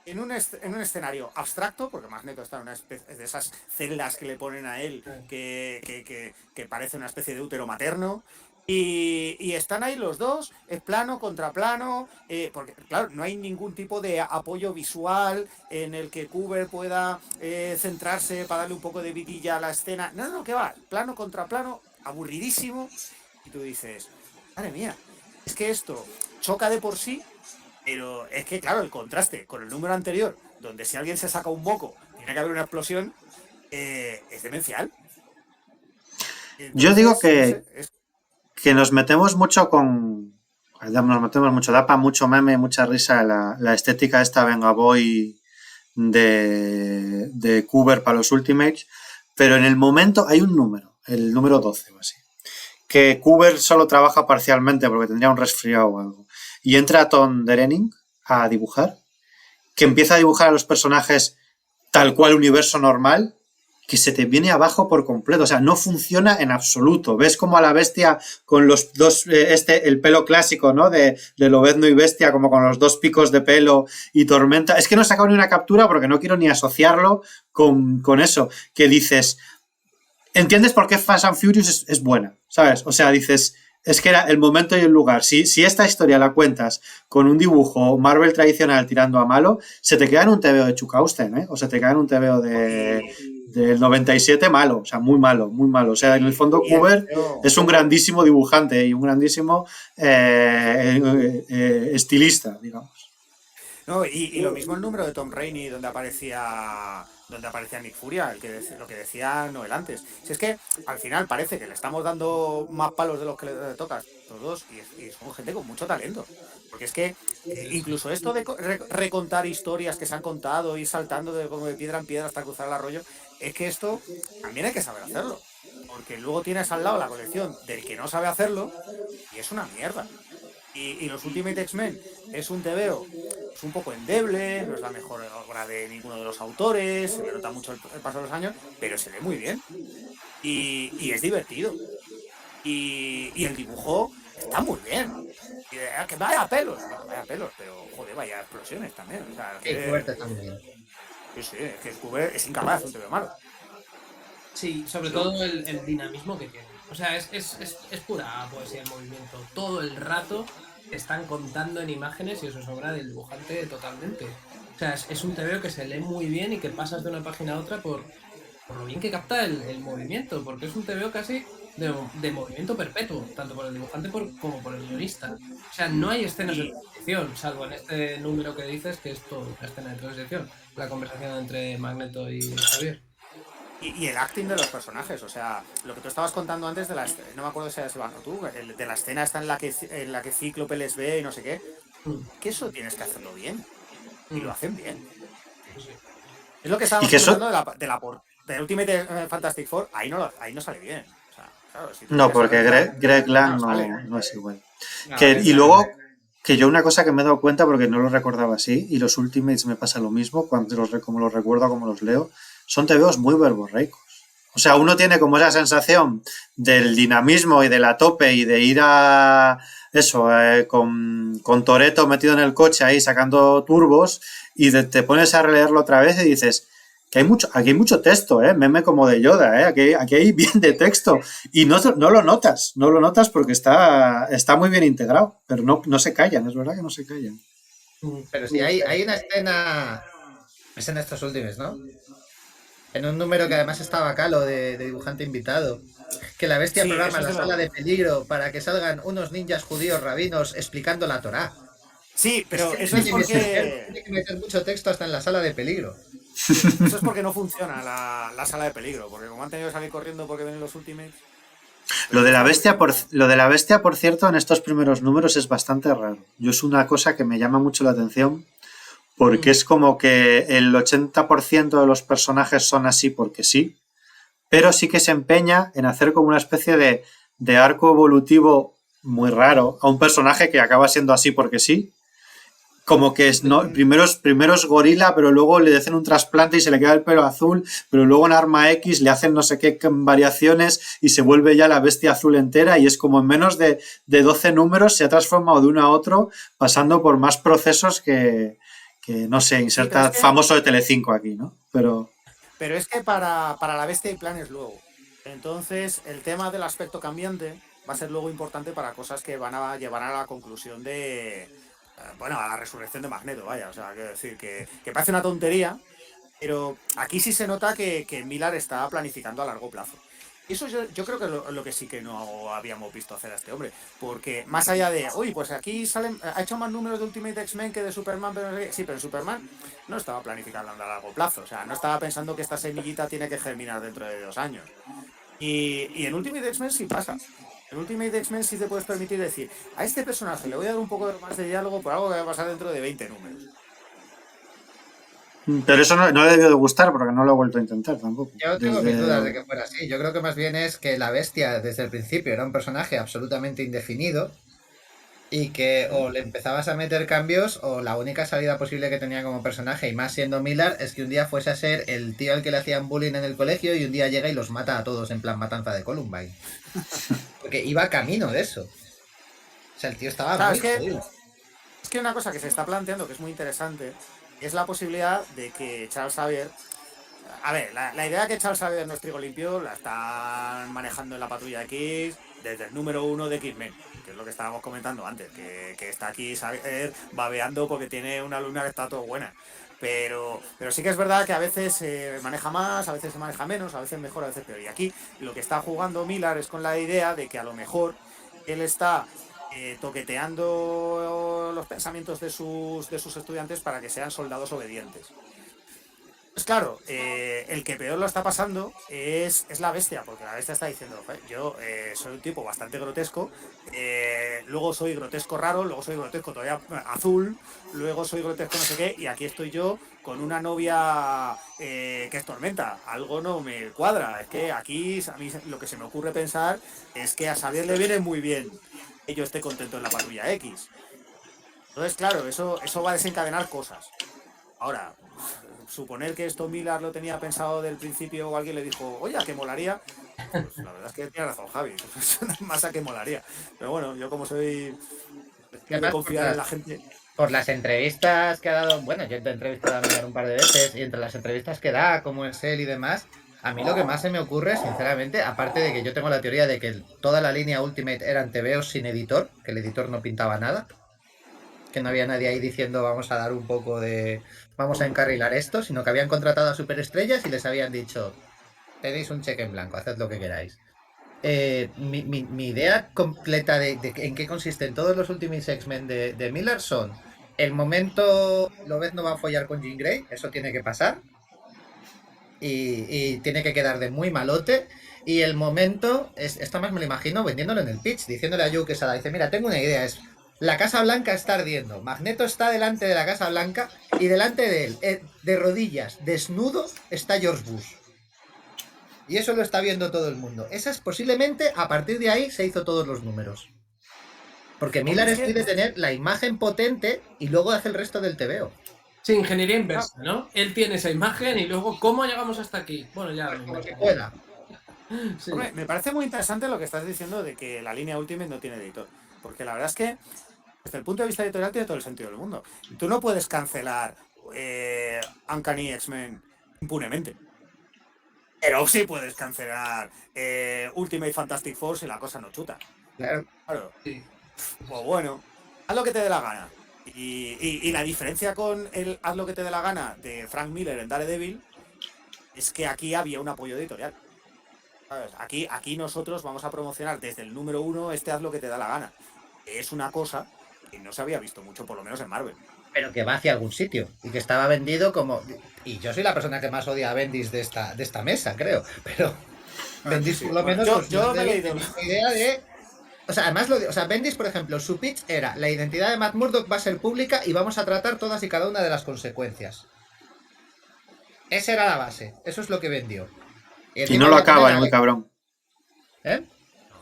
en un escenario abstracto, porque Magneto está en una especie de esas celdas que le ponen a él, que parece una especie de útero materno. Y están ahí los dos, es plano contra plano, porque claro, no hay ningún tipo de apoyo visual en el que Cooper pueda centrarse para darle un poco de vidilla a la escena. No, ¿qué va? Plano contra plano, aburridísimo. Y tú dices, madre mía, es que esto choca de por sí, pero es que claro, el contraste con el número anterior, donde si alguien se saca un moco, tiene que haber una explosión, es demencial. Entonces,
Yo digo
no sé,
que nos metemos mucho con... Nos metemos mucho, da para mucho meme, mucha risa la estética esta Venga Boy de Cooper para los Ultimates, pero en el momento hay un número, el número 12 o así, que Cooper solo trabaja parcialmente porque tendría un resfriado o algo, y entra Tom Derenning a dibujar, que empieza a dibujar a los personajes tal cual universo normal, que se te viene abajo por completo, o sea, no funciona en absoluto. Ves como a la bestia con los dos, el pelo clásico, ¿no? De Lobezno y Bestia, como con los dos picos de pelo y Tormenta. Es que no he sacado ni una captura porque no quiero ni asociarlo con eso, que dices, ¿entiendes por qué Fast and Furious es buena? ¿Sabes? O sea, dices, es que era el momento y el lugar. Si esta historia la cuentas con un dibujo Marvel tradicional tirando a malo, se te queda en un TVO de Chukausten, ¿eh? O se te queda en un TVO del 97 malo, o sea, muy malo, muy malo. O sea, en el fondo Cooper es un grandísimo dibujante y un grandísimo estilista, digamos.
No, y lo mismo el número de Tom Rainey donde aparecía Nick Furia, lo que decía Noel antes. Si es que al final parece que le estamos dando más palos de los que le toca a estos dos y son gente con mucho talento. Porque es que incluso esto de recontar historias que se han contado, ir saltando como de piedra en piedra hasta cruzar el arroyo, es que esto también hay que saber hacerlo. Porque luego tienes al lado la colección del que no sabe hacerlo y es una mierda. Y los Ultimate X-Men es un TVO, es un poco endeble, no es la mejor obra de ninguno de los autores, se le nota mucho el paso de los años, pero se lee muy bien y es divertido. Y el dibujo está muy bien. Que vaya pelos, pero joder, vaya explosiones también. O sea,
fuerte también.
Sí, es que Cooper es incapaz de un TVO malo.
Sí, sobre todo el dinamismo que tiene. O sea, es pura poesía en movimiento. Todo el rato están contando en imágenes y eso es obra del dibujante totalmente. O sea, es un TVO que se lee muy bien y que pasas de una página a otra por lo bien que capta el movimiento, porque es un TVO casi de movimiento perpetuo, tanto por el dibujante como por el guionista. O sea, no hay escenas de transición, salvo en este número que dices, que es todo una escena de transición, la conversación entre Magneto y Xavier.
Y el acting de los personajes, o sea, lo que tú estabas contando antes de no me acuerdo si era Silvano tú, de la escena esta en la que Cíclope les ve y no sé qué, que eso tienes que hacerlo bien, y lo hacen bien. Es lo que estábamos hablando de Ultimate Fantastic Four, ahí no sale bien. O sea, claro, si
no, porque Greg Land no es igual. Y luego, que yo una cosa que me he dado cuenta, porque no lo recordaba así, y los Ultimates me pasa lo mismo, como los recuerdo, como los leo, son TVOs muy verborreicos. O sea, uno tiene como esa sensación del dinamismo y de la tope y de ir a eso, con Toretto metido en el coche ahí sacando turbos y te pones a releerlo otra vez y dices que aquí hay mucho texto, meme como de Yoda, aquí hay bien de texto y no lo notas porque está muy bien integrado, pero no se callan, es verdad que no se callan.
Pero sí, hay una escena, es en estos últimos, ¿no? En un número que además estaba Calo de dibujante invitado, que la bestia programa la sala de peligro para que salgan unos ninjas judíos rabinos explicando la Torá.
Sí, pero eso es porque...
Tiene que meter mucho texto hasta en la sala de peligro.
Sí, eso es porque no funciona la sala de peligro, porque como han tenido que salir corriendo porque ven los Ultimates...
Lo de la bestia, por cierto, en estos primeros números es bastante raro. Yo es una cosa que me llama mucho la atención, porque es como que el 80% de los personajes son así porque sí, pero sí que se empeña en hacer como una especie de arco evolutivo muy raro a un personaje que acaba siendo así porque sí, como que es, ¿no? Primero es gorila, pero luego le hacen un trasplante y se le queda el pelo azul, pero luego en Arma X le hacen no sé qué variaciones y se vuelve ya la bestia azul entera, y es como en menos de 12 números se ha transformado de uno a otro, pasando por más procesos que no sé, inserta famoso de Telecinco aquí, ¿no? Pero
es que para la bestia hay planes luego. Entonces, el tema del aspecto cambiante va a ser luego importante para cosas que van a llevar a la conclusión de... Bueno, a la resurrección de Magneto, vaya. O sea, quiero decir que parece una tontería, pero aquí sí se nota que Millar está planificando a largo plazo. Eso yo creo que es lo que sí que no habíamos visto hacer a este hombre. Porque más allá de, uy, pues aquí salen, ha hecho más números de Ultimate X-Men que de Superman, pero no sé qué. Sí, pero en Superman no estaba planificando a largo plazo. O sea, no estaba pensando que esta semillita tiene que germinar dentro de 2 años. Y en Ultimate X-Men sí pasa. En Ultimate X-Men sí te puedes permitir decir, a este personaje le voy a dar un poco más de diálogo por algo que va a pasar dentro de 20 números.
Pero eso no le debió de gustar porque no lo he vuelto a intentar tampoco.
Yo tengo mis dudas de que fuera así. Yo creo que más bien es que la bestia desde el principio era un personaje absolutamente indefinido y que o le empezabas a meter cambios o la única salida posible que tenía como personaje, y más siendo Millar, es que un día fuese a ser el tío al que le hacían bullying en el colegio y un día llega y los mata a todos en plan matanza de Columbine. Porque iba camino de eso. O sea, el tío estaba
Claro,
muy jodido.
es que una cosa que se está planteando que es muy interesante es la posibilidad de que Charles Xavier... A ver, la idea de que Charles Xavier no es trigo limpio la están manejando en la Patrulla X desde el número 1 de X-Men, que es lo que estábamos comentando antes, que está aquí Xavier babeando porque tiene una luna que está todo buena. Pero sí que es verdad que a veces se maneja más, a veces se maneja menos, a veces mejor, a veces peor. Y aquí lo que está jugando Millar es con la idea de que a lo mejor él está toqueteando los pensamientos de sus estudiantes para que sean soldados obedientes. Pues claro, el que peor lo está pasando es la bestia, porque la bestia está diciendo, yo soy un tipo bastante grotesco, luego soy grotesco raro, luego soy grotesco todavía azul, luego soy grotesco no sé qué, y aquí estoy yo con una novia que es Tormenta. Algo no me cuadra, es que aquí a mí lo que se me ocurre pensar es que a Xavier le viene muy bien que yo esté contento en la Patrulla X. Entonces, claro, eso va a desencadenar cosas. Ahora, suponer que esto Millar lo tenía pensado del principio o alguien le dijo, oye, ¿a qué molaría? Pues la verdad es que tiene razón Javi, más a qué molaría. Pero bueno, yo como soy de confiar en la gente.
Por las entrevistas que ha dado, bueno, yo te he entrevistado a Millar un par de veces, y entre las entrevistas que da, cómo es él y demás, a mí lo que más se me ocurre, sinceramente, aparte de que yo tengo la teoría de que toda la línea Ultimate eran TVOs sin editor, que el editor no pintaba nada, que no había nadie ahí diciendo vamos a dar un poco de... vamos a encarrilar esto, sino que habían contratado a superestrellas y les habían dicho tenéis un cheque en blanco, haced lo que queráis. Mi idea completa de en qué consisten todos los últimos X-Men de Miller son el momento Lobezno va a follar con Jean Grey, eso tiene que pasar y tiene que quedar de muy malote, y el momento, esto más me lo imagino vendiéndolo en el pitch, diciéndole a Joe Quesada, dice, mira, tengo una idea, es la Casa Blanca está ardiendo, Magneto está delante de la Casa Blanca y delante de él, de rodillas, desnudo, está George Bush. Y eso lo está viendo todo el mundo. Esa es posiblemente, a partir de ahí se hizo todos los números. Porque Millar es muy de tener la imagen potente y luego hace el resto del TVO.
Sí, ingeniería inversa, ¿no? Él tiene esa imagen y luego, ¿cómo llegamos hasta aquí? Bueno, ya
como que pueda.
Sí. Hombre, me parece muy interesante lo que estás diciendo de que la línea Ultimate no tiene editor. Porque la verdad es que, desde el punto de vista editorial, tiene todo el sentido del mundo. Tú no puedes cancelar Uncanny X-Men impunemente. Pero sí puedes cancelar Ultimate Fantastic Four si la cosa no chuta.
Claro.
Sí.
Pues bueno, haz lo que te dé la gana. Y la diferencia con el haz lo que te dé la gana de Frank Miller en Daredevil es que aquí había un apoyo editorial. ¿Sabes? Aquí nosotros vamos a promocionar desde el número 1 este haz lo que te da la gana. Es una cosa que no se había visto mucho, por lo menos en Marvel.
Pero que va hacia algún sitio y que estaba vendido como... Y yo soy la persona que más odia a Bendis de esta mesa, creo. Pero Bendis, por lo menos, pues,
yo me he leído
la idea de... O sea, además, Bendis, por ejemplo, su pitch era la identidad de Matt Murdock va a ser pública y vamos a tratar todas y cada una de las consecuencias. Esa era la base. Eso es lo que vendió.
Y no lo acaba, es muy cabrón.
¿Eh?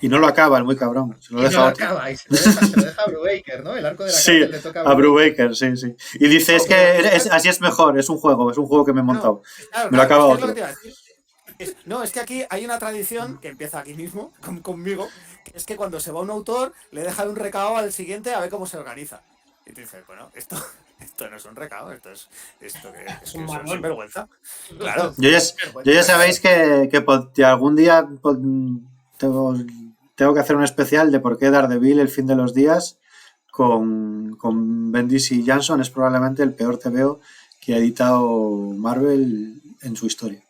Y no lo acaba, el muy cabrón. Se lo
Y
deja
no lo
otro.
acaba, y se lo deja a Brubaker, ¿no? El arco de la
Sí,
cárcel le toca
a Brubaker, sí, sí. Y dice,
No,
es que así es mejor, es un juego que me he montado.
Claro,
Me lo acaba
es que es lo
otro.
que te iba a decir. No, es que aquí hay una tradición que empieza aquí mismo, conmigo, que es que cuando se va un autor, le deja un recado al siguiente a ver cómo se organiza. Y tú dices, bueno, esto no es un recado, esto que es
un marrón.
sinvergüenza. Claro.
Yo ya sabéis que algún día tengo que hacer un especial de por qué Daredevil, el fin de los días, con Bendis y Jansson, es probablemente el peor TVO que ha editado Marvel en su historia.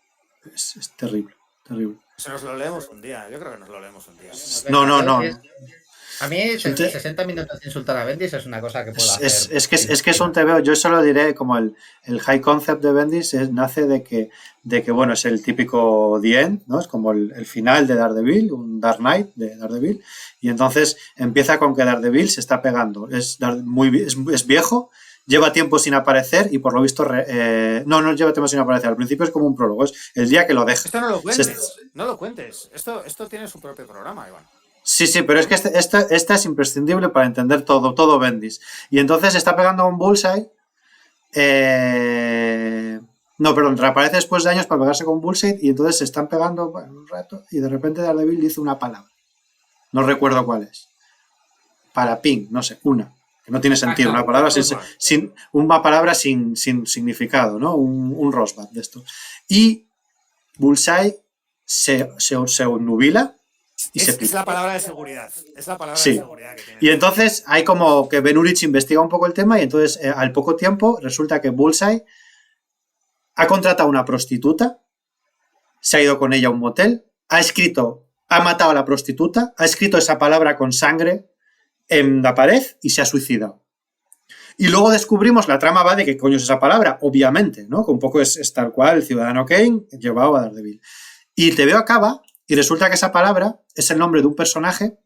Es terrible, terrible.
Se nos lo leemos un día, yo creo que nos lo leemos un día.
No.
A mí 60 minutos de insultar a Bendis es una cosa que puedo hacer.
Es que es un TVO, yo solo diré como el high concept de Bendis nace de que bueno, es el típico The End, ¿no? Es como el final de Daredevil, un Dark Knight de Daredevil, y entonces empieza con que Daredevil se está pegando, es viejo, lleva tiempo sin aparecer y por lo visto no lleva tiempo sin aparecer, al principio es como un prólogo, es el día que lo deja.
Esto no lo cuentes, no lo cuentes, esto tiene su propio programa, Iván.
Sí, pero es que esta es imprescindible para entender todo Bendis. Y entonces está pegando un bullseye. Reaparece después de años para pegarse con bullseye y entonces se están pegando un rato y de repente Daredevil dice una palabra. No recuerdo cuál es. Para ping, no sé, una. Que no tiene sentido, una palabra sin significado, ¿no? Un rosbud de esto. Y bullseye se obnubila.
Es la palabra de seguridad. Es la palabra de seguridad que tiene.
Y entonces hay como que Ben Urich investiga un poco el tema y entonces al poco tiempo resulta que Bullseye ha contratado a una prostituta, se ha ido con ella a un motel, ha matado a la prostituta, ha escrito esa palabra con sangre en la pared y se ha suicidado. Y luego descubrimos, la trama va de qué coño es esa palabra, obviamente, ¿no? Que un poco es tal cual el Ciudadano Kane llevado a Daredevil. Y el TVO acaba y resulta que esa palabra es el nombre de un personaje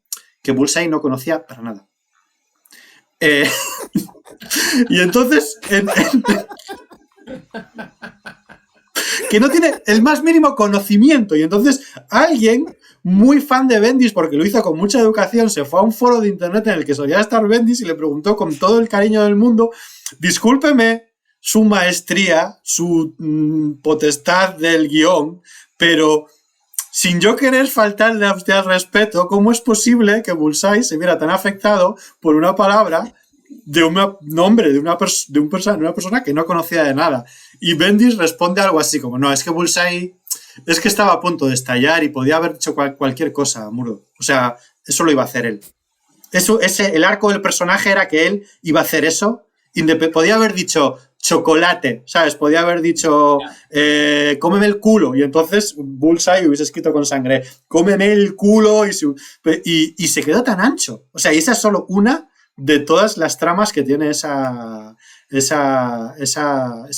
que Bullseye no conocía para nada. Y entonces que no tiene el más mínimo conocimiento y entonces alguien muy fan de Bendis, porque lo hizo con mucha educación, se fue a un foro de internet en el que solía estar Bendis y le preguntó con todo el cariño del mundo, discúlpeme su maestría, su potestad del guión, pero sin yo querer faltarle a usted al respeto, ¿cómo es posible que Bullseye se viera tan afectado por una palabra de un nombre de una persona que no conocía de nada? Y Bendis responde algo así como, no, es que Bullseye es que estaba a punto de estallar y podía haber hecho cualquier cosa, Muro. O sea, eso lo iba a hacer él. El arco del personaje era que él iba a hacer eso. Podía haber dicho chocolate, ¿sabes? Podía haber dicho cómeme el culo y entonces Bullseye hubiese escrito con sangre cómeme el culo y se quedó tan ancho. O sea, y esa es solo una de todas las tramas que tiene ese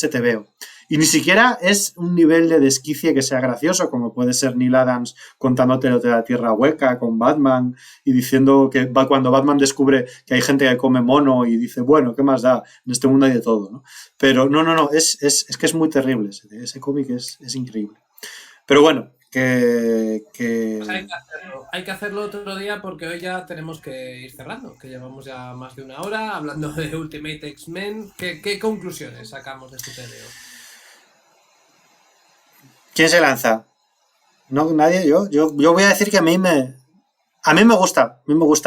TVO. Y ni siquiera es un nivel de desquicie que sea gracioso, como puede ser Neil Adams contándote lo de la Tierra Hueca con Batman y diciendo que cuando Batman descubre que hay gente que come mono y dice, bueno, ¿qué más da? En este mundo hay de todo, ¿no? Pero no, es que es muy terrible. Ese cómic es increíble. Pero bueno, que...
Pues hay que hacerlo otro día porque hoy ya tenemos que ir cerrando, que llevamos ya más de una hora hablando de Ultimate X-Men. ¿Qué conclusiones sacamos de este TVO?
¿Quién se lanza? No, nadie, yo voy a decir que a mí me gusta.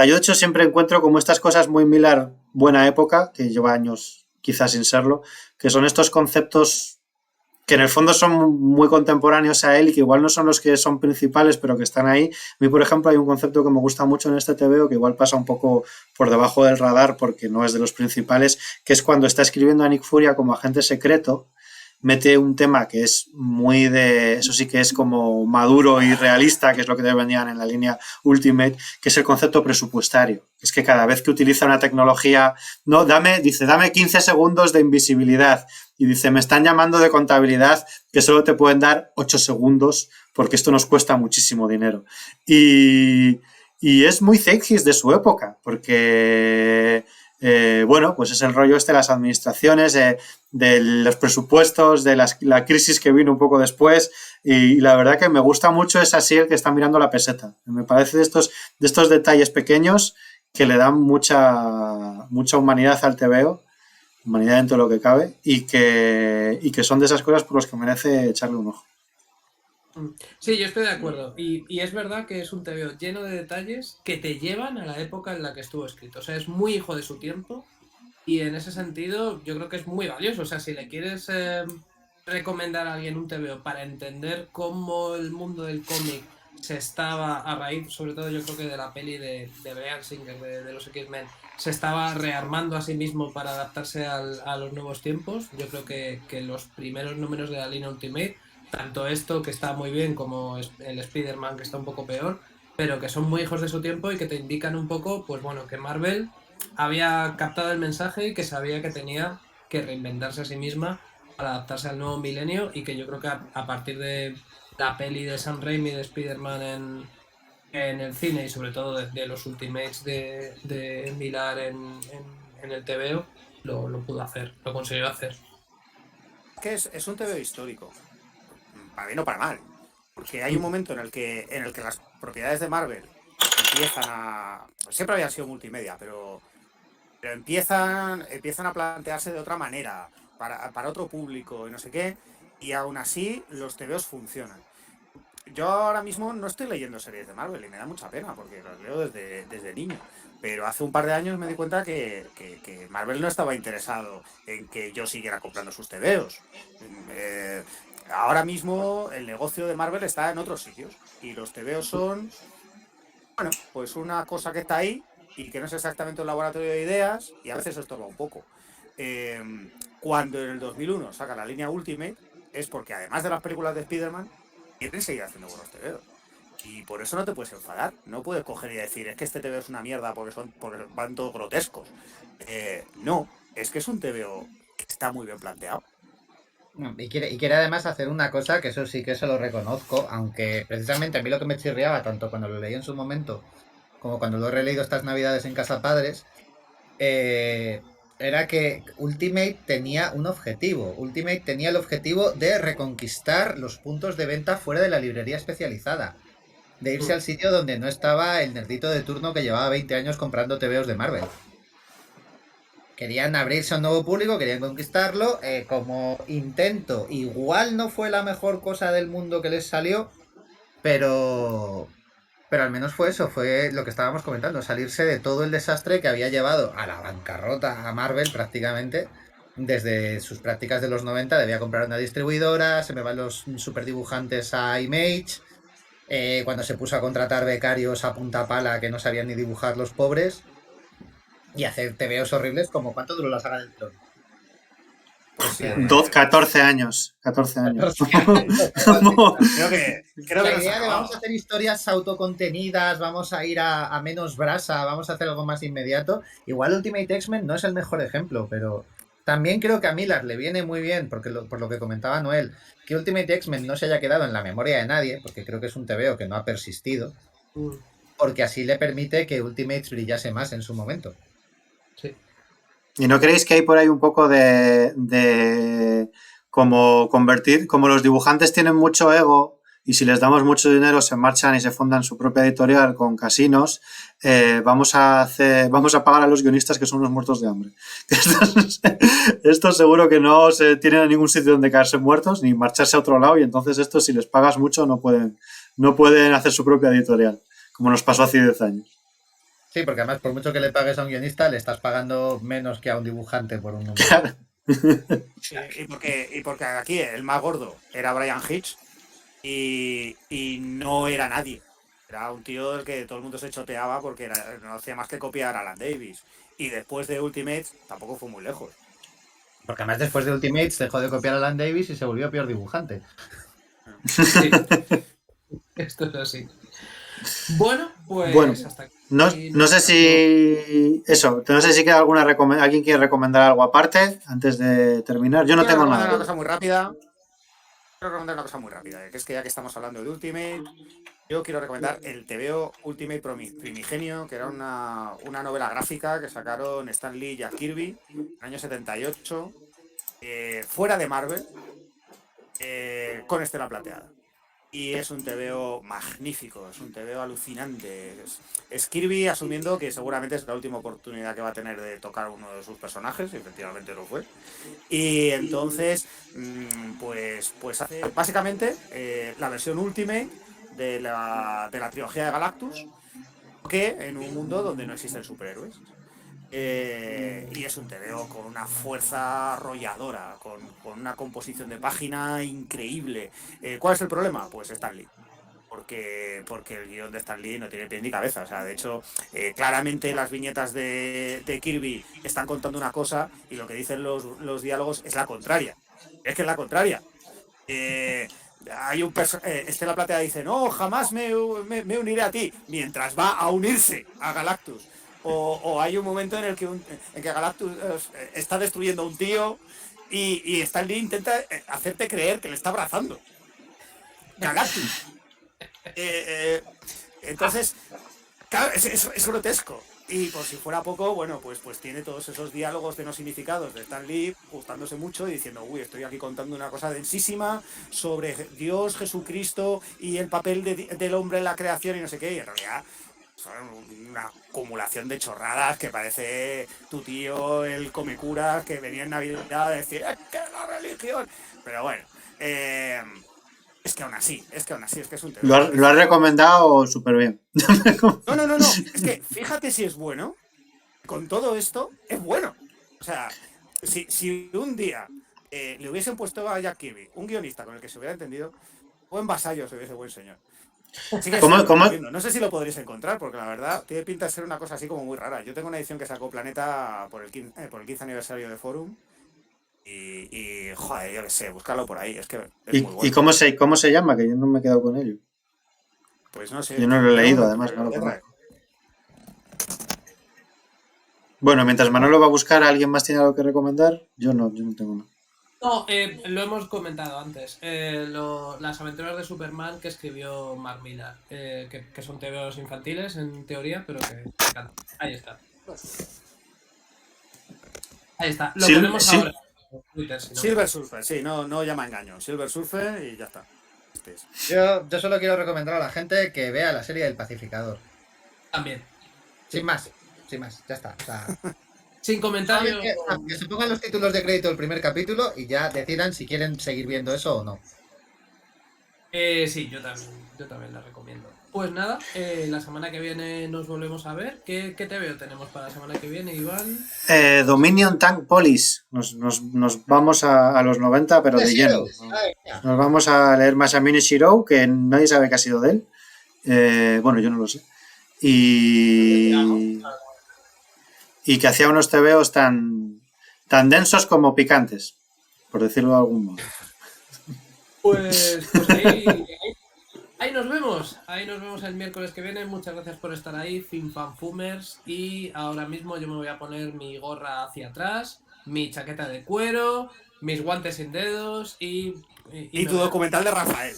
Yo de hecho siempre encuentro como estas cosas muy Miller buena época, que lleva años quizás sin serlo, que son estos conceptos que en el fondo son muy contemporáneos a él y que igual no son los que son principales, pero que están ahí. A mí, por ejemplo, hay un concepto que me gusta mucho en este TVO, que igual pasa un poco por debajo del radar porque no es de los principales, que es cuando está escribiendo a Nick Furia como agente secreto, mete un tema que es muy de... Eso sí que es como maduro y realista, que es lo que vendían en la línea Ultimate, que es el concepto presupuestario. Es que cada vez que utiliza una tecnología... No, dame 15 segundos de invisibilidad. Y dice, me están llamando de contabilidad que solo te pueden dar 8 segundos porque esto nos cuesta muchísimo dinero. Y es muy Zeitgeist de su época, porque... bueno, pues es el rollo este de las administraciones, de los presupuestos, de la crisis que vino un poco después, y la verdad que me gusta mucho esa así el que está mirando la peseta. Me parece de estos detalles pequeños que le dan mucha humanidad al TVO, humanidad dentro de lo que cabe, y que son de esas cosas por las que merece echarle un ojo.
Sí, yo estoy de acuerdo. Y es verdad que es un TVO lleno de detalles que te llevan a la época en la que estuvo escrito. O sea, es muy hijo de su tiempo y en ese sentido yo creo que es muy valioso. O sea, si le quieres recomendar a alguien un TVO para entender cómo el mundo del cómic se estaba, a raíz, sobre todo yo creo que de la peli de Bryan Singer, de los X-Men, se estaba rearmando a sí mismo para adaptarse a los nuevos tiempos, yo creo que los primeros números de la línea Ultimate, tanto esto que está muy bien como el Spider-Man que está un poco peor, pero que son muy hijos de su tiempo y que te indican un poco, pues bueno, que Marvel había captado el mensaje y que sabía que tenía que reinventarse a sí misma para adaptarse al nuevo milenio y que yo creo que a partir de la peli de Sam Raimi de Spider-Man en el cine y sobre todo de los Ultimates de Millar en el TVO, lo pudo hacer, lo consiguió hacer.
Es un TVO histórico, para bien o para mal, porque hay un momento en el que las propiedades de Marvel empiezan a... Siempre habían sido multimedia, pero empiezan a plantearse de otra manera, para otro público y no sé qué, y aún así los TVOs funcionan. Yo ahora mismo no estoy leyendo series de Marvel y me da mucha pena porque las leo desde niño. Pero hace un par de años me di cuenta que Marvel no estaba interesado en que yo siguiera comprando sus TVOs. Ahora mismo el negocio de Marvel está en otros sitios y los TVOs son, bueno, pues una cosa que está ahí y que no es exactamente un laboratorio de ideas y a veces estorba un poco. Cuando en el 2001 saca la línea Ultimate es porque además de las películas de Spider-Man quieren seguir haciendo buenos TVOs. Y por eso no te puedes enfadar. No puedes coger y decir, es que este TVO es una mierda porque van todos grotescos. No, es que es un TVO que está muy bien planteado.
Y quiere además hacer una cosa que eso sí que se lo reconozco, aunque precisamente a mí lo que me chirriaba, tanto cuando lo leí en su momento como cuando lo he releído estas navidades en casa padres, era que Ultimate tenía un objetivo. Ultimate tenía el objetivo de reconquistar los puntos de venta fuera de la librería especializada. De irse al sitio donde no estaba el nerdito de turno que llevaba 20 años comprando TVOs de Marvel. Querían abrirse a un nuevo público, querían conquistarlo. Como intento, igual no fue la mejor cosa del mundo que les salió, pero al menos fue eso, fue lo que estábamos comentando, salirse de todo el desastre que había llevado a la bancarrota a Marvel prácticamente. Desde sus prácticas de los 90 debía comprar una distribuidora, se me van los superdibujantes a Image, cuando se puso a contratar becarios a punta pala que no sabían ni dibujar los pobres, y hacer TVOs horribles como ¿cuánto duró la saga del clon?
Pues,
14 años. 14 años.
creo que
la idea de vamos a hacer historias autocontenidas, vamos a ir a menos brasa, vamos a hacer algo más inmediato. Igual Ultimate X-Men no es el mejor ejemplo, pero también creo que a Millar le viene muy bien, porque por lo que comentaba Noel, que Ultimate X-Men no se haya quedado en la memoria de nadie, porque creo que es un TVO que no ha persistido, porque así le permite que Ultimates brillase más en su momento.
Sí.
¿Y no creéis que hay por ahí un poco de como convertir, como los dibujantes tienen mucho ego y si les damos mucho dinero se marchan y se fundan su propia editorial con casinos, vamos a pagar a los guionistas que son unos muertos de hambre? Estos seguro que no se tienen a ningún sitio donde caerse muertos ni marcharse a otro lado y entonces estos si les pagas mucho no pueden hacer su propia editorial, como nos pasó hace 10 años.
Sí, porque además por mucho que le pagues a un guionista le estás pagando menos que a un dibujante por un número.
Claro.
Sí, y porque aquí el más gordo era Bryan Hitch y no era nadie. Era un tío del que todo el mundo se choteaba porque no hacía más que copiar a Alan Davis. Y después de Ultimates tampoco fue muy lejos.
Porque además después de Ultimates dejó de copiar a Alan Davis y se volvió peor dibujante.
Sí. Esto es así. Bueno, pues hasta aquí.
No sé si queda alguien quiere recomendar algo aparte antes de terminar. Yo no tengo nada.
Una cosa muy rápida. Quiero recomendar una cosa muy rápida, que es que ya que estamos hablando de Ultimate, Yo quiero recomendar el TVO Ultimate Primigenio, que era una novela gráfica que sacaron Stan Lee y Jack Kirby en el año 78, fuera de Marvel, con Estela Plateada. Y es un TVO magnífico, es un TVO alucinante. Es Kirby asumiendo que seguramente es la última oportunidad que va a tener de tocar uno de sus personajes, y efectivamente lo fue. Y entonces, pues hace básicamente la versión Ultimate de la trilogía de Galactus, que en un mundo donde no existen superhéroes. Y es un TVO con una fuerza arrolladora, con una composición de página increíble. ¿Cuál es el problema? Pues Stan Lee. Porque el guión de Stan Lee no tiene pie ni cabeza. O sea, de hecho, claramente las viñetas de Kirby están contando una cosa y lo que dicen los diálogos es la contraria. Es que es la contraria. Hay un Estela Plateada dice, no, jamás me uniré a ti, mientras va a unirse a Galactus. O hay un momento en el que Galactus está destruyendo a un tío y Stan Lee intenta hacerte creer que le está abrazando. Galactus. Entonces, claro, es grotesco. Y por si fuera poco, bueno, pues tiene todos esos diálogos de no significados de Stan Lee gustándose mucho y diciendo, uy, estoy aquí contando una cosa densísima sobre Dios, Jesucristo y el papel del hombre en la creación y no sé qué. Y en realidad son una acumulación de chorradas que parece tu tío, el comecuras, que venía en Navidad a decir, es que la religión. Pero bueno, es que aún así, es que es un tema.
Lo has recomendado súper bien.
No. Es que fíjate si es bueno. Con todo esto, es bueno. O sea, si un día le hubiesen puesto a Jack Kirby, un guionista con el que se hubiera entendido, buen vasallo se hubiese buen señor. Sí que
¿Cómo?
no sé si lo podréis encontrar, porque la verdad tiene pinta de ser una cosa así como muy rara. Yo tengo una edición que sacó Planeta por el 15 aniversario de Forum. Y joder, yo qué sé, buscarlo por ahí. Es que es muy bueno.
¿Y cómo se llama? Que yo no me he quedado con ello.
Pues no sé.
Yo no lo he leído, además, no lo conozco. Bueno, mientras Manolo va a buscar, ¿alguien más tiene algo que recomendar? Yo no tengo nada.
No, lo hemos comentado antes. Las aventuras de Superman que escribió Mark Millar, que son TVOs infantiles en teoría, pero que me encantan. Ahí está. Ahí está. Lo ponemos ahora en Twitter. Si no.
Silver Surfer, sí, no llama engaño. Silver Surfer y ya está.
Yo solo quiero recomendar a la gente que vea la serie del Pacificador.
También.
Sin más, ya está. O sea,
sin comentarios.
Que se pongan los títulos de crédito del primer capítulo y ya decidan si quieren seguir viendo eso o no.
Sí, yo también la recomiendo. Pues nada, la semana que viene nos volvemos a ver. ¿Qué TVO tenemos para la semana que viene, Iván?
Dominion Tank Police. Nos vamos a los 90, pero de lleno. Nos vamos a leer Masamune Shirow, que nadie sabe qué ha sido de él. Bueno, yo no lo sé. Y que hacía unos TVOs tan densos como picantes, por decirlo de algún modo.
Pues ahí nos vemos. Ahí nos vemos el miércoles que viene. Muchas gracias por estar ahí, FinFanFumers. Y ahora mismo yo me voy a poner mi gorra hacia atrás, mi chaqueta de cuero, mis guantes sin dedos y
tu documental de Rafael.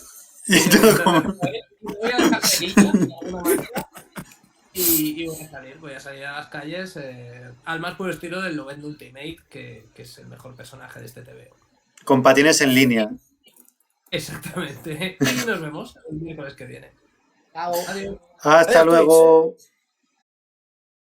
Voy a dejar cerilla de alguna manera y voy a salir a las calles al más puro estilo del Lovendo Ultimate, que es el mejor personaje de este TVO.
Con patines en línea.
Exactamente. Y nos vemos el miércoles que viene.
Chao.
Adiós.
Hasta luego.